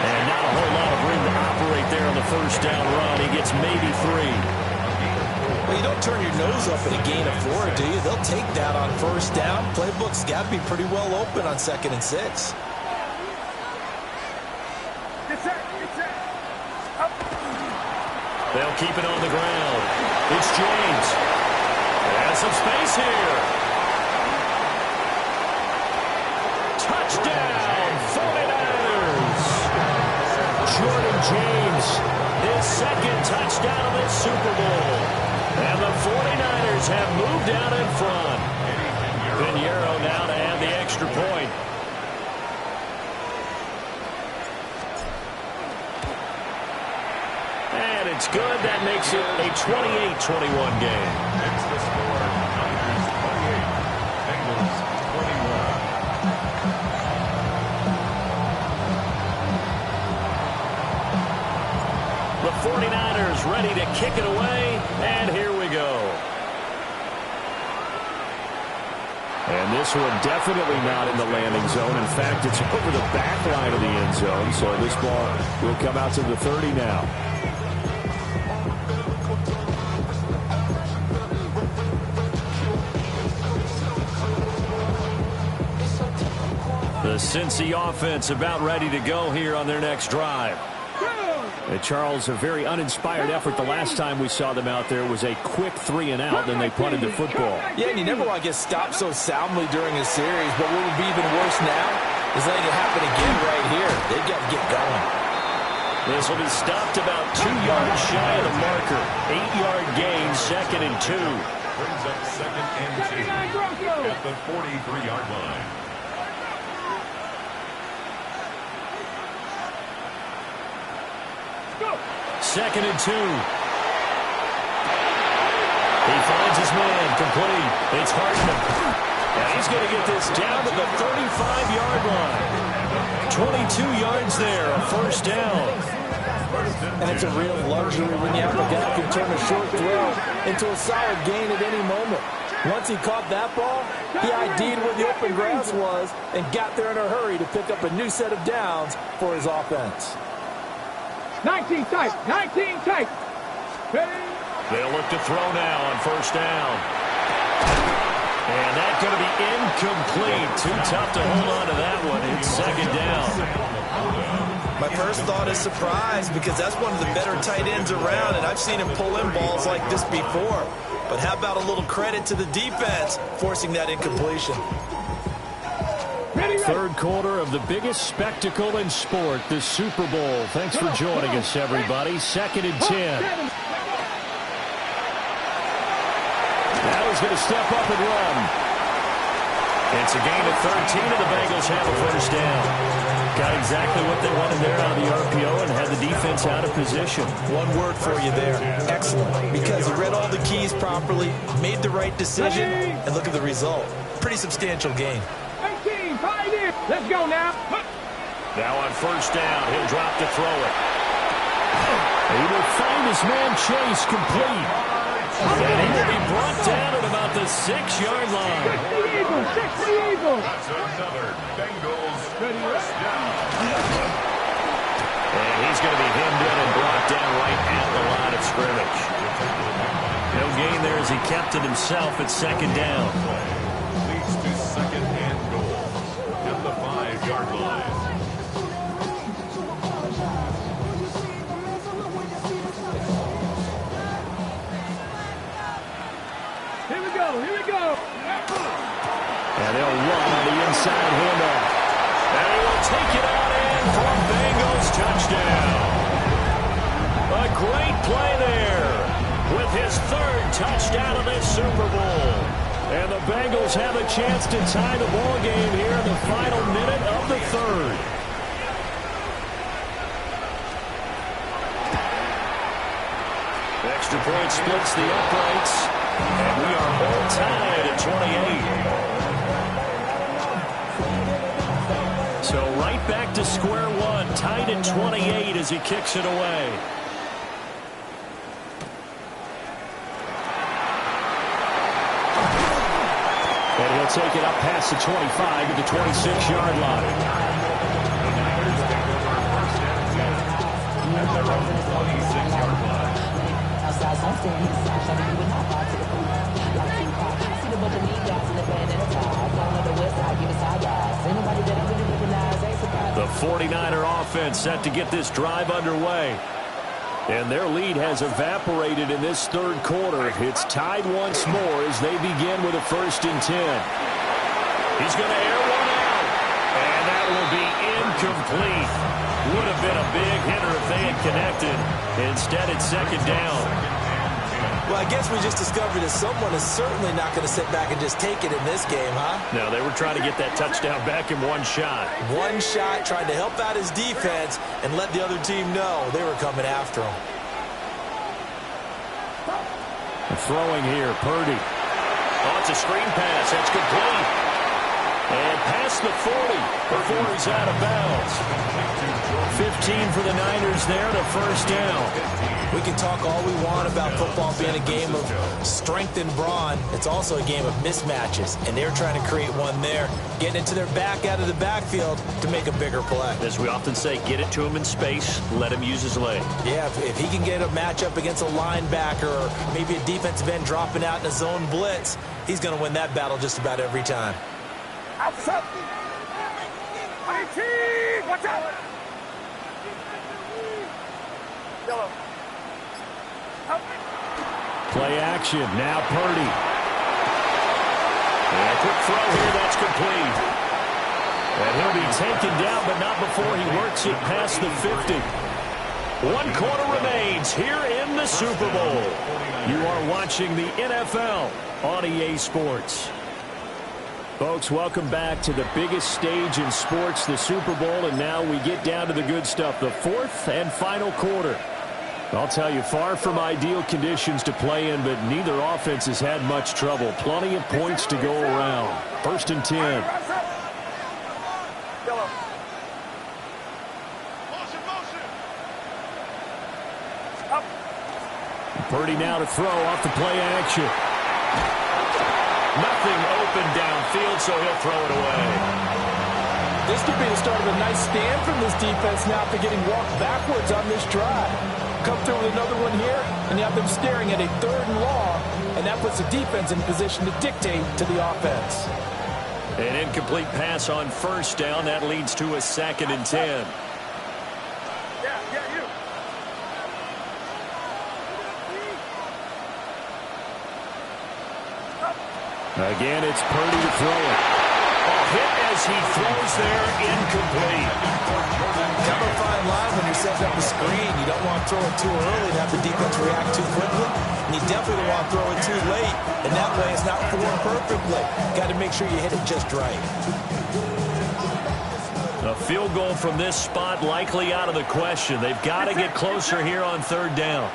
Speaker 3: And not a whole lot of room to operate there on the first down run. He gets maybe 3.
Speaker 4: Well, you don't turn your nose up at a gain of 4, do you? They'll take that on first down. Playbook's got to be pretty well open on 2nd and 6.
Speaker 3: They'll keep it on the ground. It's James. Has some space here. Touchdown, 49ers. Jordan James, his 2nd touchdown of this Super Bowl. And the 49ers have moved out in front. Pinheiro now to add the extra point. And it's good. That makes it a 28-21 game.
Speaker 2: It's the score. Niners 28, Bengals 21.
Speaker 3: The 49ers ready to kick it away, and here we go. And this one definitely not in the landing zone. In fact, it's over the back line of the end zone, so this ball will come out to the 30 now. The Cincy offense about ready to go here on their next drive. And Charles, a very uninspired effort the last time we saw them out there was a quick 3 and out, then they punted the football.
Speaker 4: Yeah, and you never want to get stopped so soundly during a series, but what would be even worse now is letting it happen again right here. They've got to get going.
Speaker 3: This will be stopped about 2 yards shy of the marker. 8-yard gain, 2nd and 2.
Speaker 2: Brings up 2nd and 2 at the 43-yard line.
Speaker 3: Second and 2. He finds his man complete. It's Hartman. And he's going to get this down to the 35-yard line. 22 yards there, a first down.
Speaker 4: And it's a real luxury when you have a guy who can turn a short throw into a solid gain at any moment. Once he caught that ball, he ID'd where the open grass was and got there in a hurry to pick up a new set of downs for his offense.
Speaker 5: 19 tight, 19 tight.
Speaker 3: They'll look to throw now on first down. And that's going to be incomplete. Too tough to hold on to that one. It's 2nd down.
Speaker 4: My first thought is surprise because that's one of the better tight ends around, and I've seen him pull in balls like this before. But how about a little credit to the defense forcing that incompletion?
Speaker 3: Third quarter of the biggest spectacle in sport, the Super Bowl. Thanks for joining us, everybody. 2nd and 10. Now he's going to step up and run. It's a gain of 13, and the Bengals have a first down. Got exactly what they wanted there out of the RPO and had the defense out of position.
Speaker 4: One word for you there. Excellent. Because he read all the keys properly, made the right decision, and look at the result. Pretty substantial gain.
Speaker 5: 18, find it. Let's go now.
Speaker 3: Now on first down, he'll drop to throw it. He will find his man Chase complete. And he will be brought down at about the 6-yard line.
Speaker 5: Six the Eagles.
Speaker 2: That's another Bengals first down.
Speaker 3: And he's going to be hemmed in and brought down right at the line of scrimmage. No gain there as he kept it himself at 2nd down.
Speaker 2: Leads to second and goal at the 5-yard line.
Speaker 5: Here we go.
Speaker 3: And they'll run on the inside handoff. And he will take it out in for a Bengals touchdown. A great play there with his 3rd touchdown of this Super Bowl. And the Bengals have a chance to tie the ball game here in the final minute of the 3rd. Extra point splits the uprights. And we are all tied at 28. So right back to square one, tied at 28 as he kicks it away. And he'll take it up past the 25 to the 26-yard line.
Speaker 2: At their own 26-yard line.
Speaker 3: The 49er offense set to get this drive underway. And their lead has evaporated in this 3rd quarter. It's tied once more as they begin with a 1st and 10. He's going to air one out. And that will be incomplete. Would have been a big hitter if they had connected. Instead, it's 2nd down.
Speaker 4: Well, I guess we just discovered that someone is certainly not going to sit back and just take it in this game, huh?
Speaker 3: No, they were trying to get that touchdown back in one shot.
Speaker 4: One shot, trying to help out his defense and let the other team know they were coming after him.
Speaker 3: Throwing here, Purdy. Oh, it's a screen pass. That's complete. And past the 40 before he's out of bounds. 15 for the Niners there to 1st down.
Speaker 4: We can talk all we want about football being a game of strength and brawn. It's also a game of mismatches, and they're trying to create one there, getting it to their back out of the backfield to make a bigger play.
Speaker 3: As we often say, get it to him in space, let him use his leg.
Speaker 4: Yeah, if he can get a matchup against a linebacker or maybe a defensive end dropping out in a zone blitz, he's going to win that battle just about every time.
Speaker 5: Outside. Watch out. Yellow.
Speaker 3: Play action. Now Purdy. And a quick throw here. That's complete. And he'll be taken down, but not before he works it past the 50. 1 quarter remains here in the Super Bowl. You are watching the NFL on EA Sports. Folks, welcome back to the biggest stage in sports, the Super Bowl, and now we get down to the good stuff, the 4th and final quarter. I'll tell you, far from ideal conditions to play in, but neither offense has had much trouble. Plenty of points to go around. 1st and 10. Purdy now to throw off the play action. Nothing open downfield, so he'll throw it away.
Speaker 4: This could be the start of a nice stand from this defense now after getting walked backwards on this drive. Come through with another one here, and you have them staring at a 3rd and long, and that puts the defense in position to dictate to the offense.
Speaker 3: An incomplete pass on 1st down. That leads to a 2nd and 10. Again, it's Purdy to throw it. A hit as he throws there, incomplete.
Speaker 4: Kind of a fine line when you're setting up a screen. You don't want to throw it too early and have the defense react too quickly. And you definitely don't want to throw it too late. And that way it's not formed perfectly. Got to make sure you hit it just right.
Speaker 3: A field goal from this spot likely out of the question. They've got to get closer here on 3rd down.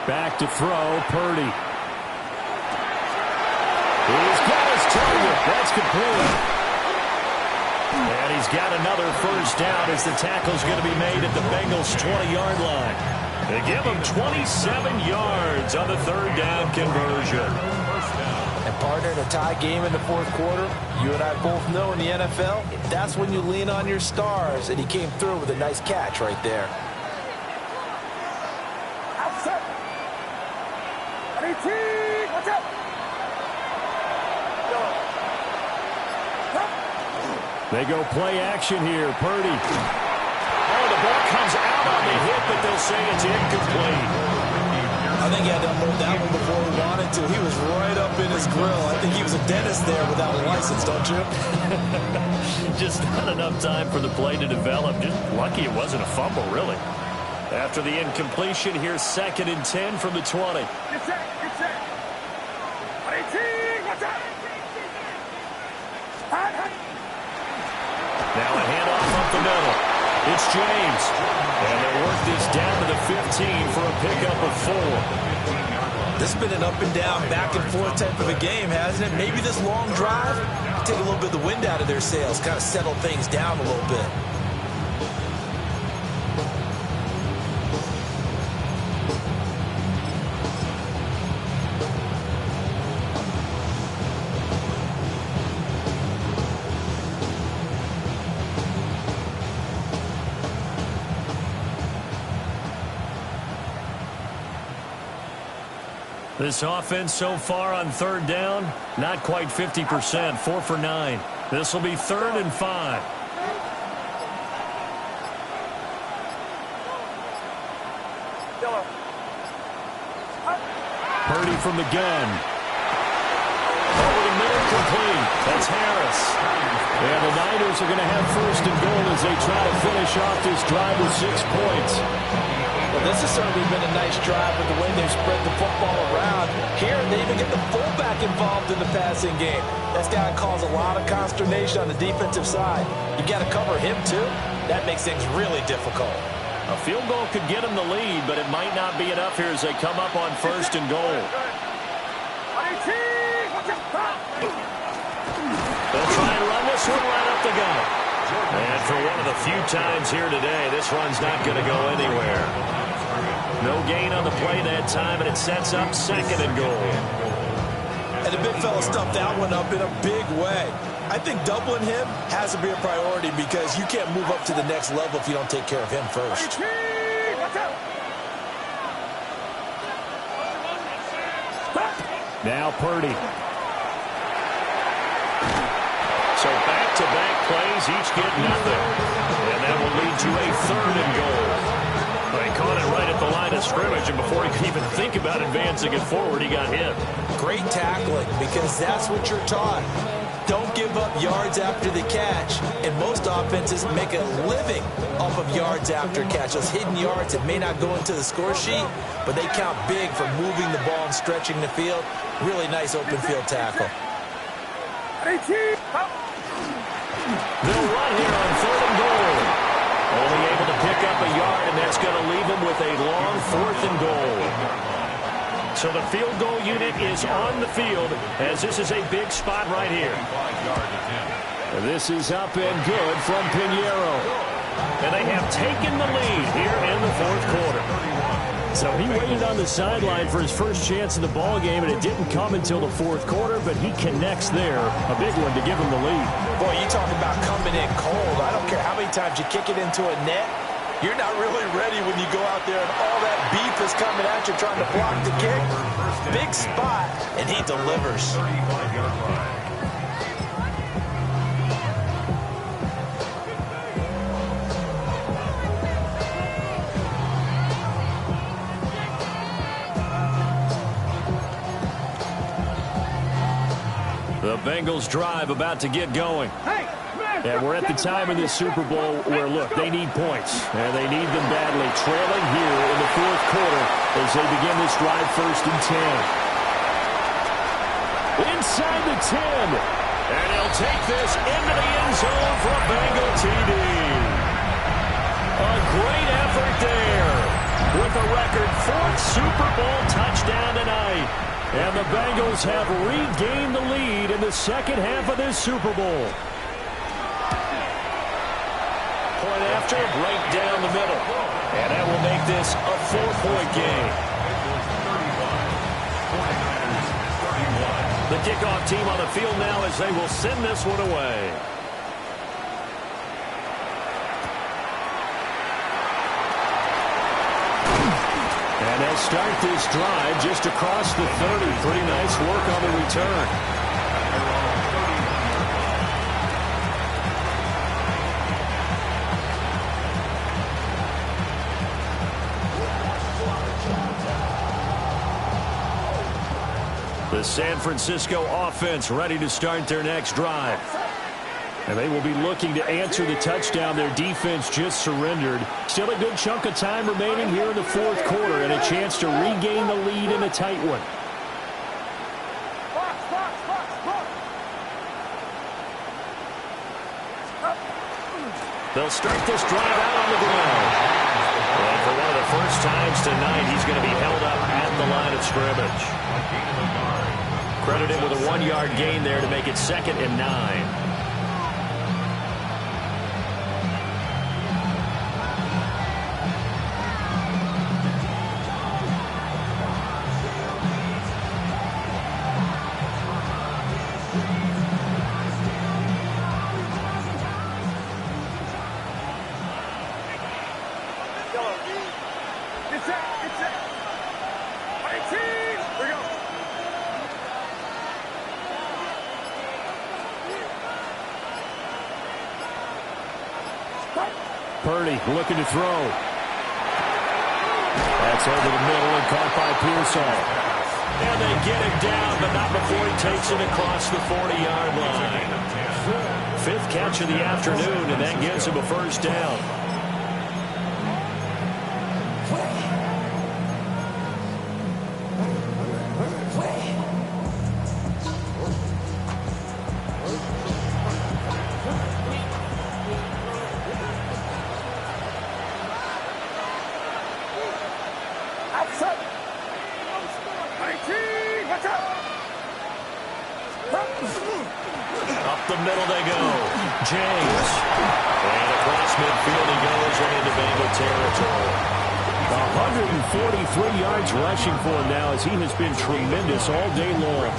Speaker 3: Back to throw, Purdy. He's got his target. That complete. And he's got another first down as the tackle's going to be made at the Bengals' 20-yard line. They give him 27 yards on the third down conversion.
Speaker 4: And partner, in a tie game in the fourth quarter, you and I both know in the NFL, that's when you lean on your stars, and he came through with a nice catch right there.
Speaker 3: They go play action here. Purdy. Oh, the ball comes out on the hit, but they'll say it's incomplete.
Speaker 4: I think he had to unload that one before he wanted to. He was right up in his grill. I think he was a dentist there without a license, don't you?
Speaker 3: Just not enough time for the play to develop. Just lucky it wasn't a fumble, really. After the incompletion, here's 2nd and 10 from the 20. Now a handoff up the middle. It's James. And they work this down to the 15 for a pickup of 4.
Speaker 4: This has been an up and down, back and forth type of a game, hasn't it? Maybe this long drive, take a little bit of the wind out of their sails, kind of settle things down a little bit.
Speaker 3: This offense so far on third down, not quite 50%, 4 for 9. This will be 3rd and 5. Purdy from the gun. Over the middle, complete. That's Harris. And the Niners are going to have 1st and goal as they try to finish off this drive with 6 points.
Speaker 4: Well, this has certainly been a nice drive with the way they've spread the football around. Here, they even get the fullback involved in the passing game. That's got to cause a lot of consternation on the defensive side. You got to cover him, too. That makes things really difficult.
Speaker 3: A field goal could get them the lead, but it might not be enough here as they come up on 1st and goal. They'll try and run this one right up the gut. And for one of the few times here today, this run's not going to go anywhere. No gain on the play that time, and it sets up 2nd and goal.
Speaker 4: And the big fella stuffed that one up in a big way. I think doubling him has to be a priority because you can't move up to the next level if you don't take care of him first.
Speaker 3: Now Purdy. So back-to-back plays, each get nothing. And that will lead to a 3rd and goal. They caught it right at the line of scrimmage, and before he could even think about advancing it forward, he got hit.
Speaker 4: Great tackling, because that's what you're taught. Don't give up yards after the catch. And most offenses make a living off of yards after catch. Those hidden yards that may not go into the score sheet, but they count big for moving the ball and stretching the field. Really nice open field tackle.
Speaker 3: They'll run here on 3rd and goal. Only able to pick up a yard, and that's going to leave them with a long 4th and goal. So the field goal unit is on the field as this is a big spot right here. This is up and good from Pinheiro. And they have taken the lead here in the 4th quarter. So he waited on the sideline for his first chance in the ball game, and it didn't come until the 4th quarter, but he connects there. A big one to give him the lead.
Speaker 4: Boy, you talk about coming in cold. I don't care how many times you kick it into a net. You're not really ready when you go out there and all that beef is coming at you trying to block the kick. Big spot, and he delivers.
Speaker 3: The Bengals drive about to get going. And we're at the time in this Super Bowl where, look, they need points. And they need them badly. Trailing here in the 4th quarter as they begin this drive 1st and 10. Inside the 10. And he'll take this into the end zone for a Bengal TD. A great effort there with a record 4th Super Bowl touchdown tonight. And the Bengals have regained the lead in the second half of this Super Bowl.
Speaker 4: Point after, right down the middle. And that will make this a 4-point game.
Speaker 3: The kickoff team on the field now as they will send this one away. And they'll start this drive just across the 30. Pretty nice work on the return. The San Francisco offense ready to start their next drive. And they will be looking to answer the touchdown their defense just surrendered. Still a good chunk of time remaining here in the fourth quarter and a chance to regain the lead in a tight one. They'll start this drive out on the ground. And for one of the first times tonight, he's going to be held up at the line of scrimmage. Credited with a 1-yard gain there to make it 2nd and 9. Purdy looking to throw. That's over the middle and caught by Pearsall. And they get it down, but not before he takes it across the 40-yard line. 5th catch of the afternoon, and that gives him a first down. Up the middle they go. James. And across midfield he goes and into Bengal territory. 143 yards rushing for him now as he has been tremendous all day long.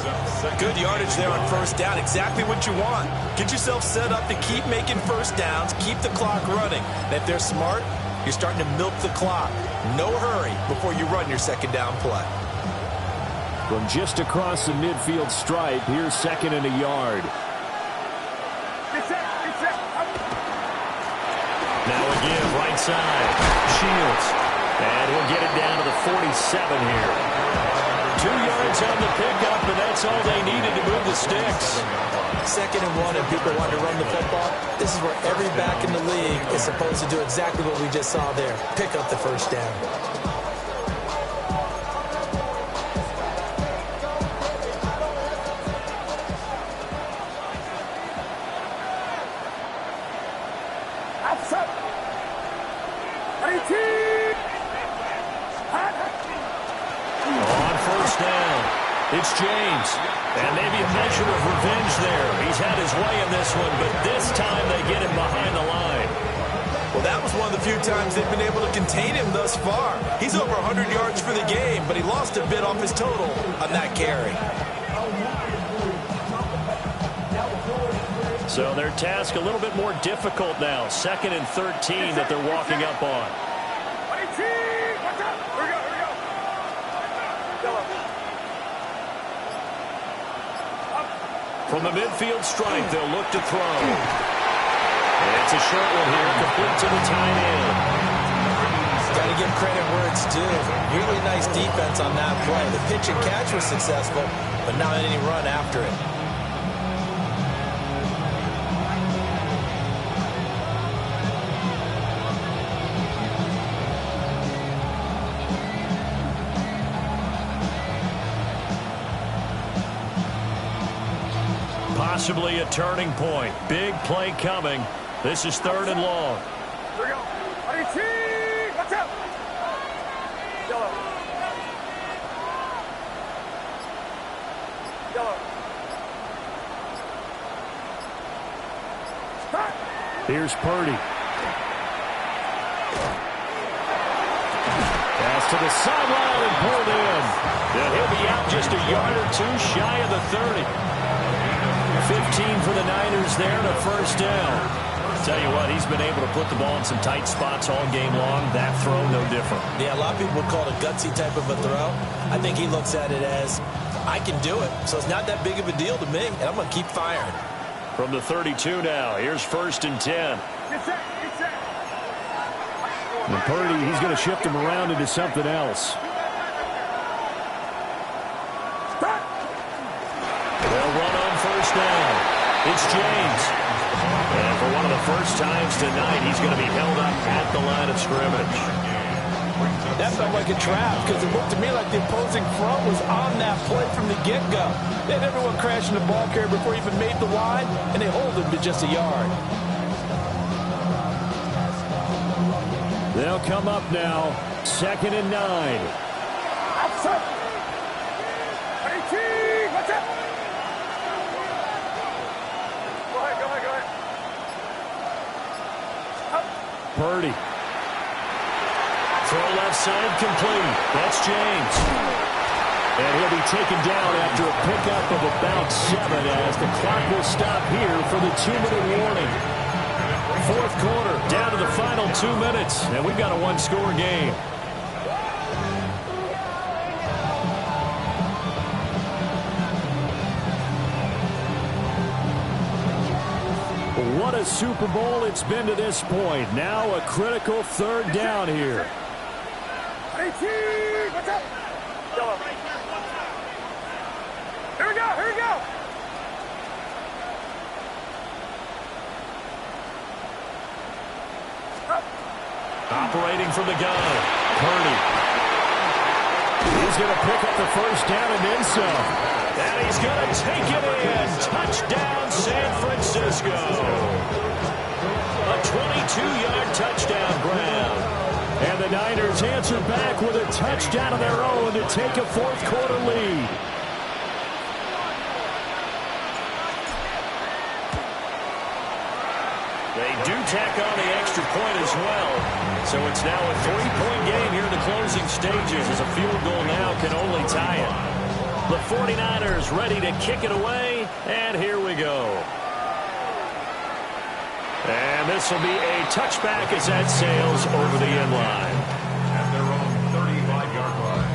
Speaker 4: Good yardage there on first down. Exactly what you want. Get yourself set up to keep making first downs, keep the clock running. And if they're smart, you're starting to milk the clock. No hurry before you run your second down play.
Speaker 3: From just across the midfield stripe, here's 2nd and a yard. Now again, right side. Shields. And he'll get it down to the 47 here. 2 yards on the pickup, and that's all they needed to move the sticks.
Speaker 4: 2nd and 1, and people want to run the football. This is where every back in the league is supposed to do exactly what we just saw there. Pick up the first down.
Speaker 3: It's James, and maybe a measure of revenge there. He's had his way in this one, but this time they get him behind the line.
Speaker 4: Well, that was one of the few times they've been able to contain him thus far. He's over 100 yards for the game, but he lost a bit off his total on that carry.
Speaker 3: So their task a little bit more difficult now. 2nd and 13 that they're walking up on. From the midfield stripe, they'll look to throw. And it's a short one here, complete to the tight end.
Speaker 4: Got to give credit where it's due. Really nice defense on that play. The pitch and catch was successful, but not any run after it.
Speaker 3: Possibly a turning point. Big play coming. This is 3rd and long.
Speaker 5: Here we go. Watch out. Yellow.
Speaker 3: Here's Purdy. Pass to the sideline and pulled in. And he'll be out just a yard or two shy of the 30. 15 for the Niners there and a first down. Tell you what, he's been able to put the ball in some tight spots all game long. That throw, no different.
Speaker 4: Yeah, a lot of people would call it a gutsy type of a throw. I think he looks at it as, I can do it, so it's not that big of a deal to me, and I'm going to keep firing.
Speaker 3: From the 32 now, here's 1st and 10. And Purdy, he's going to shift him around into something else. They'll run on 1st down. It's James. And for one of the first times tonight, he's going to be held up at the line of scrimmage.
Speaker 4: That felt like a trap because it looked to me like the opposing front was on that play from the get-go. They had everyone crashing the ball carrier before he even made the line, and they hold him to just a yard.
Speaker 3: They'll come up now, 2nd and 9.
Speaker 5: Outside. 18. Watch out. Go ahead.
Speaker 3: Purdy. Throw left side complete. That's James. And he'll be taken down after a pickup of about 7 as the clock will stop here for the 2-minute warning. 4th quarter, down to the final 2 minutes, and we've got a one-score game. What a Super Bowl it's been to this point. Now a critical 3rd down here.
Speaker 5: 18. Watch out. Here we go.
Speaker 3: Operating from the gun, Purdy. He's going to pick up the 1st down and then some. And he's going to take it in. Touchdown, San Francisco. A 22-yard touchdown grab. And the Niners answer back with a touchdown of their own to take a 4th quarter lead. They do tack on the extra point as well. So it's now a 3-point game here in the closing stages as a field goal now can only tie it. The 49ers ready to kick it away, and here we go. And this will be a touchback as that sails over the end line.
Speaker 2: At their own 35-yard line.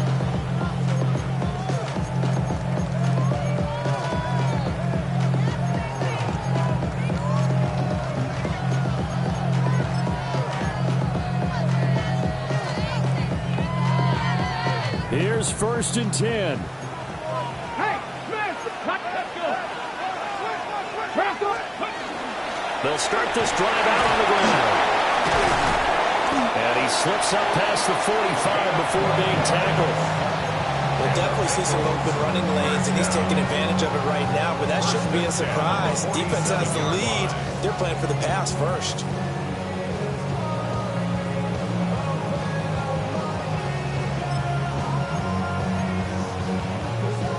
Speaker 3: Here's 1st and 10. They'll start this drive out on the ground. And he slips up past the 45 before being tackled.
Speaker 4: We'll definitely see some open running lanes, and he's taking advantage of it right now, but that shouldn't be a surprise. Defense has the lead. They're playing for the pass first.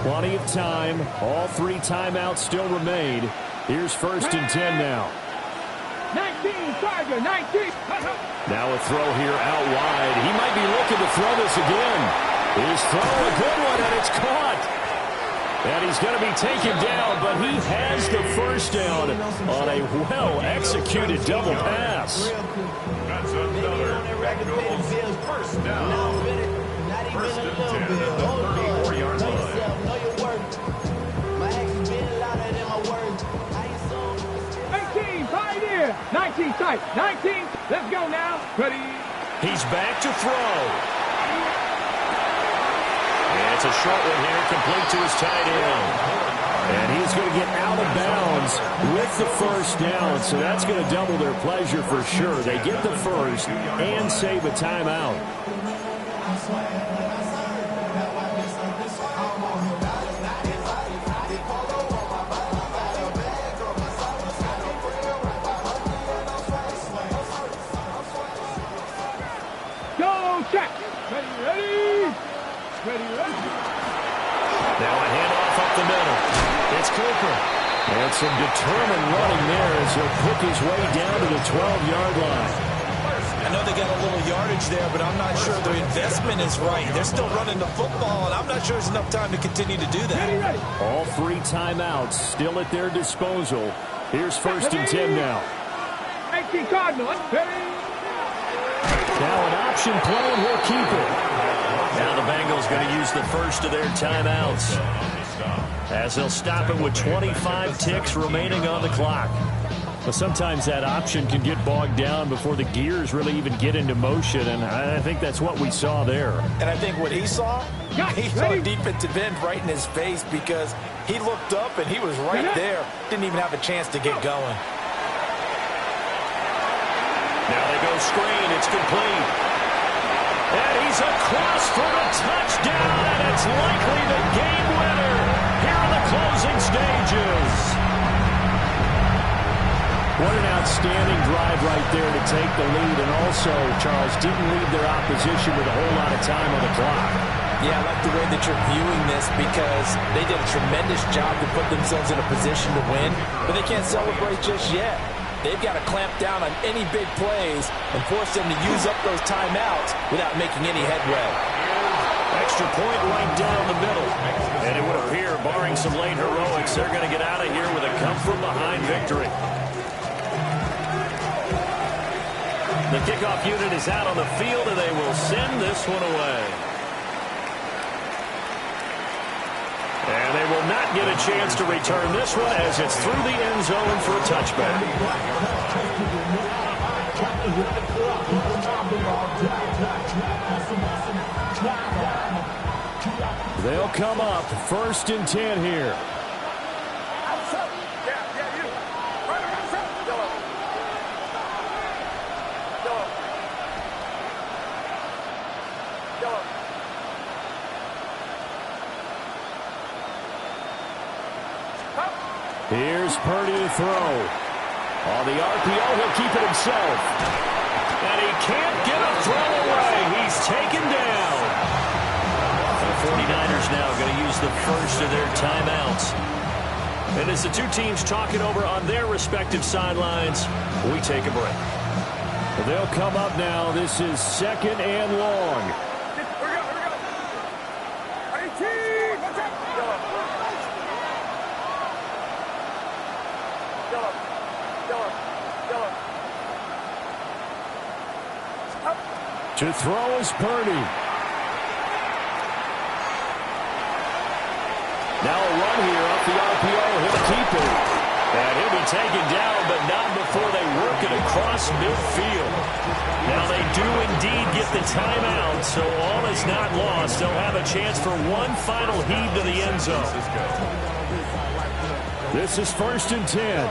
Speaker 3: Plenty of time. All 3 timeouts still remain. Here's 1st and 10 now.
Speaker 5: 19, Tiger, 19.
Speaker 3: Now a throw here out wide. He might be looking to throw this again. His throw, a good one, and it's caught. And he's going to be taken down, but he has the 1st down on a well-executed double pass.
Speaker 2: That's another Bengals 1st down. 1st and 10 at the 34-yard line.
Speaker 5: 19 tight. 19. Let's go now. Ready.
Speaker 3: He's back to throw. And it's a short one here, complete to his tight end. And he's going to get out of bounds with the 1st down, so that's going to double their pleasure for sure. They get the 1st and save a timeout. Now a handoff up the middle. It's Cooper. And some determined running there as he'll pick his way down to the 12-yard line.
Speaker 4: I know they got a little yardage there, but I'm not sure their investment is right. They're still running the football, and I'm not sure there's enough time to continue to do that.
Speaker 3: All 3 timeouts still at their disposal. Here's 1st and 10 now.
Speaker 5: 18 Cardinal.
Speaker 3: Now an option play, and he'll keep it. Now the Bengals going to use the first of their timeouts, as they'll stop it with 25 ticks remaining on the clock. But sometimes that option can get bogged down before the gears really even get into motion, and I think that's what we saw there.
Speaker 4: And I think what he saw a defensive end right in his face, because he looked up and he was right there. Didn't even have a chance to get going.
Speaker 3: Now they go screen. It's complete. And he's across for the touchdown, and it's likely the game winner here in the closing stages. What an outstanding drive right there to take the lead, and also, Charles, didn't leave their opposition with a whole lot of time on the clock.
Speaker 4: Yeah, I like the way that you're viewing this, because they did a tremendous job to put themselves in a position to win, but they can't celebrate just yet. They've got to clamp down on any big plays and force them to use up those timeouts without making any headway.
Speaker 3: Extra point right down the middle. And it would appear, barring some late heroics, they're going to get out of here with a come-from-behind victory. The kickoff unit is out on the field, and they will send this one away. And they will not get a chance to return this one, as it's through the end zone for a touchback. They'll come up 1st and 10 here. Here's Purdy to throw. On the RPO, he'll keep it himself. And he can't get a throw away. He's taken down. The 49ers now going to use the first of their timeouts. And as the two teams talk it over on their respective sidelines, we take a break. They'll come up now. This is 2nd and long. To throw is Purdy. Now a run here off the RPO. He'll keep it. And he'll be taken down, but not before they work it across midfield. Now they do indeed get the timeout, so all is not lost. They'll have a chance for one final heave to the end zone. This is 1st and 10.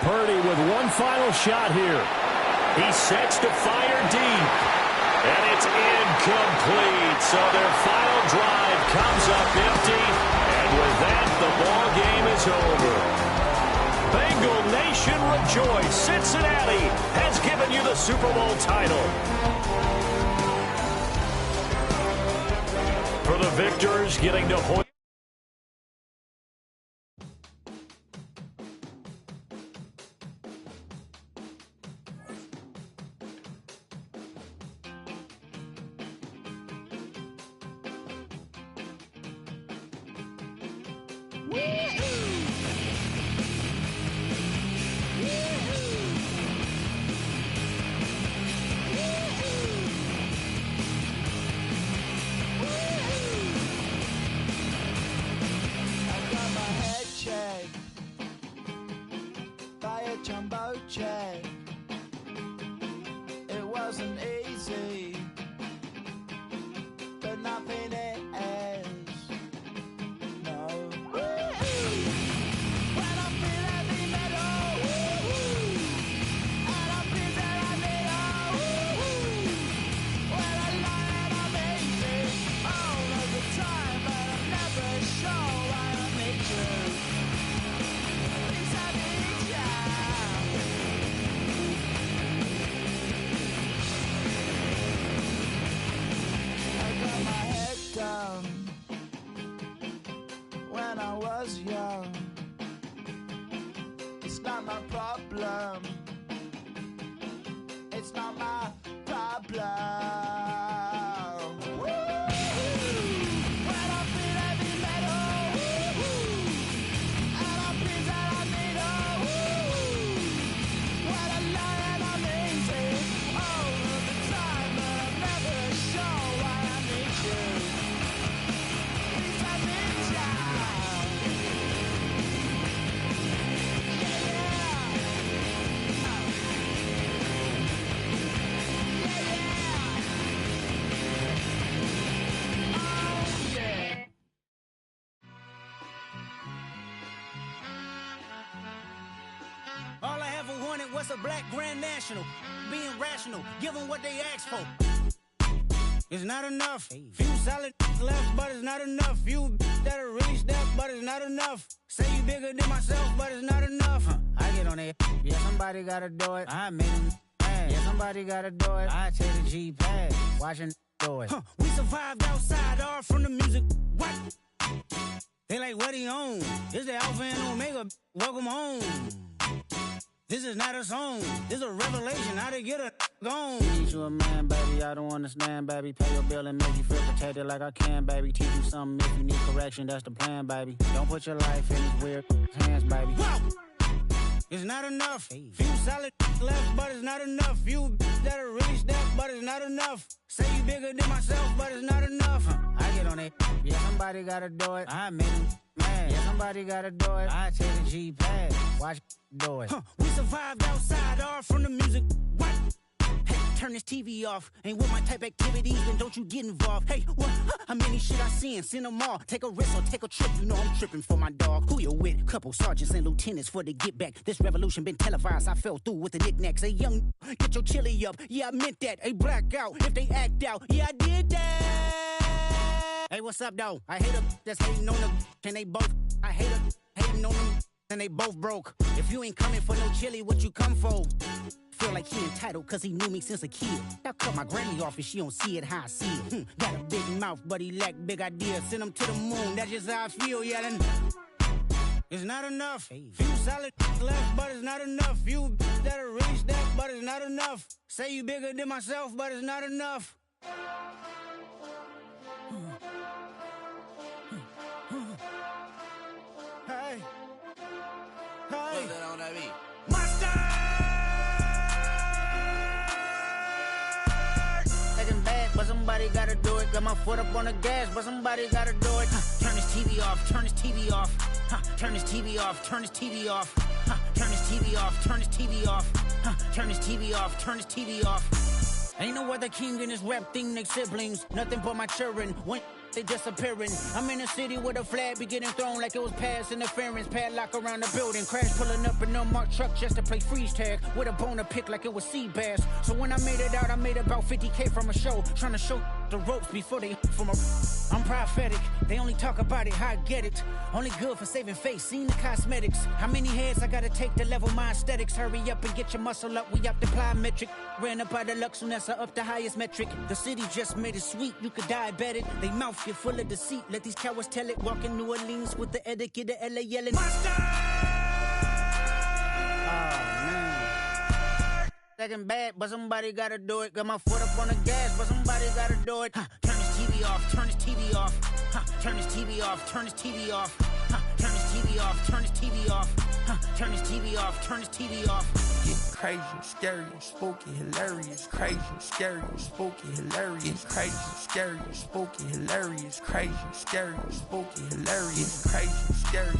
Speaker 3: Purdy with one final shot here. He sets to fire deep. And it's incomplete. So their final drive comes up empty. And with that, the ball game is over. Bengal Nation rejoice. Cincinnati has given you the Super Bowl title. For the victors, getting to hoist.
Speaker 6: What's a black grand national? Being rational, give them what they ask for. It's not enough. Few solid left, but it's not enough. Few that'll really step, but it's not enough. Say you bigger than myself, but it's not enough. I get on it. Yeah, somebody gotta do it. I made him mad. Yeah, somebody gotta do it. I take the G-pad. Watching do it. We survived outside, all from the music. What? They like, what he on? This the Alpha and Omega. Welcome home. This is not a song. This is a revelation. How to get a gone. Teach you a man, baby. I don't understand, baby. Pay your bill and make you feel protected like I can, baby. Teach you something if you need correction. That's the plan, baby. Don't put your life in these weird hands, baby. Whoa! It's not enough. Few solid left, but it's not enough. Few that'll really step, but it's not enough. Say you bigger than myself, but it's not enough. I get on it. Yeah, somebody gotta do it. I made him mad. Yeah, somebody gotta do it. I take the G-pad. Watch do it. We survived outside, all from the music. What? Hey, turn this TV off. Ain't with my type activities, then don't you get involved. Hey, what? How many shit I seen? Send them all. Take a risk or take a trip. You know I'm tripping for my dog. Who you with? Couple sergeants and lieutenants for the get back. This revolution been televised. I fell through with the knickknacks. Hey, young, get your chili up. Yeah, I meant that. Hey, black out if they act out. Yeah, I did that. Hey, what's up, though? I hate them that's hating on them. And they both. I hate them hating on them. And they both broke. If you ain't coming for no chili, what you come for? Feel like he entitled cause he knew me since a kid. I cut my granny off and she don't see it how I see it. Got a big mouth but he lack big ideas. Send him to the moon, that's just how I feel yelling. It's not enough. Few solid left but it's not enough. Few that'll really step but it's not enough. Say you bigger than myself but it's not enough. Hey. Hey. Monster! Taking bad, but somebody gotta do it. Got my foot up on the gas, but somebody gotta do it. Turn this TV off, turn this TV off. Turn this TV off, turn this TV off. Turn this TV off, turn this TV off. Turn this TV off, turn this TV off. Ain't no other king in this rap thing, they siblings. Nothing but my children. When they disappearing. I'm in a city where the flag be getting thrown like it was pass interference. Padlock around the building. Crash pulling up an unmarked truck just to play freeze tag. With a bone to pick like it was sea bass. So when I made it out, I made about 50K from a show. Trying to show the ropes before they from a... I'm prophetic. They only talk about it, how I get it. Only good for saving face, seen the cosmetics. How many heads I gotta take to level my aesthetics? Hurry up and get your muscle up, we up the plyometric. Ran up out of Lux, and that's up the highest metric. The city just made it sweet, you could diabetic. They mouth get full of deceit, let these cowards tell it. Walk in New Orleans with the etiquette of LA yelling Monster! Oh, man. Second bad, but somebody gotta do it. Got my foot up on the gas, but somebody gotta do it. Turn this TV off, turn this TV off. Turn this TV off, turn this TV off. Turn this TV off, turn this TV off. Turn this TV off, turn this TV off.
Speaker 7: Getting crazy, scary, spooky, hilarious. Crazy, scary, spooky, hilarious. Crazy, scary, spooky, hilarious. Crazy, scary, spooky, hilarious. Crazy, scary.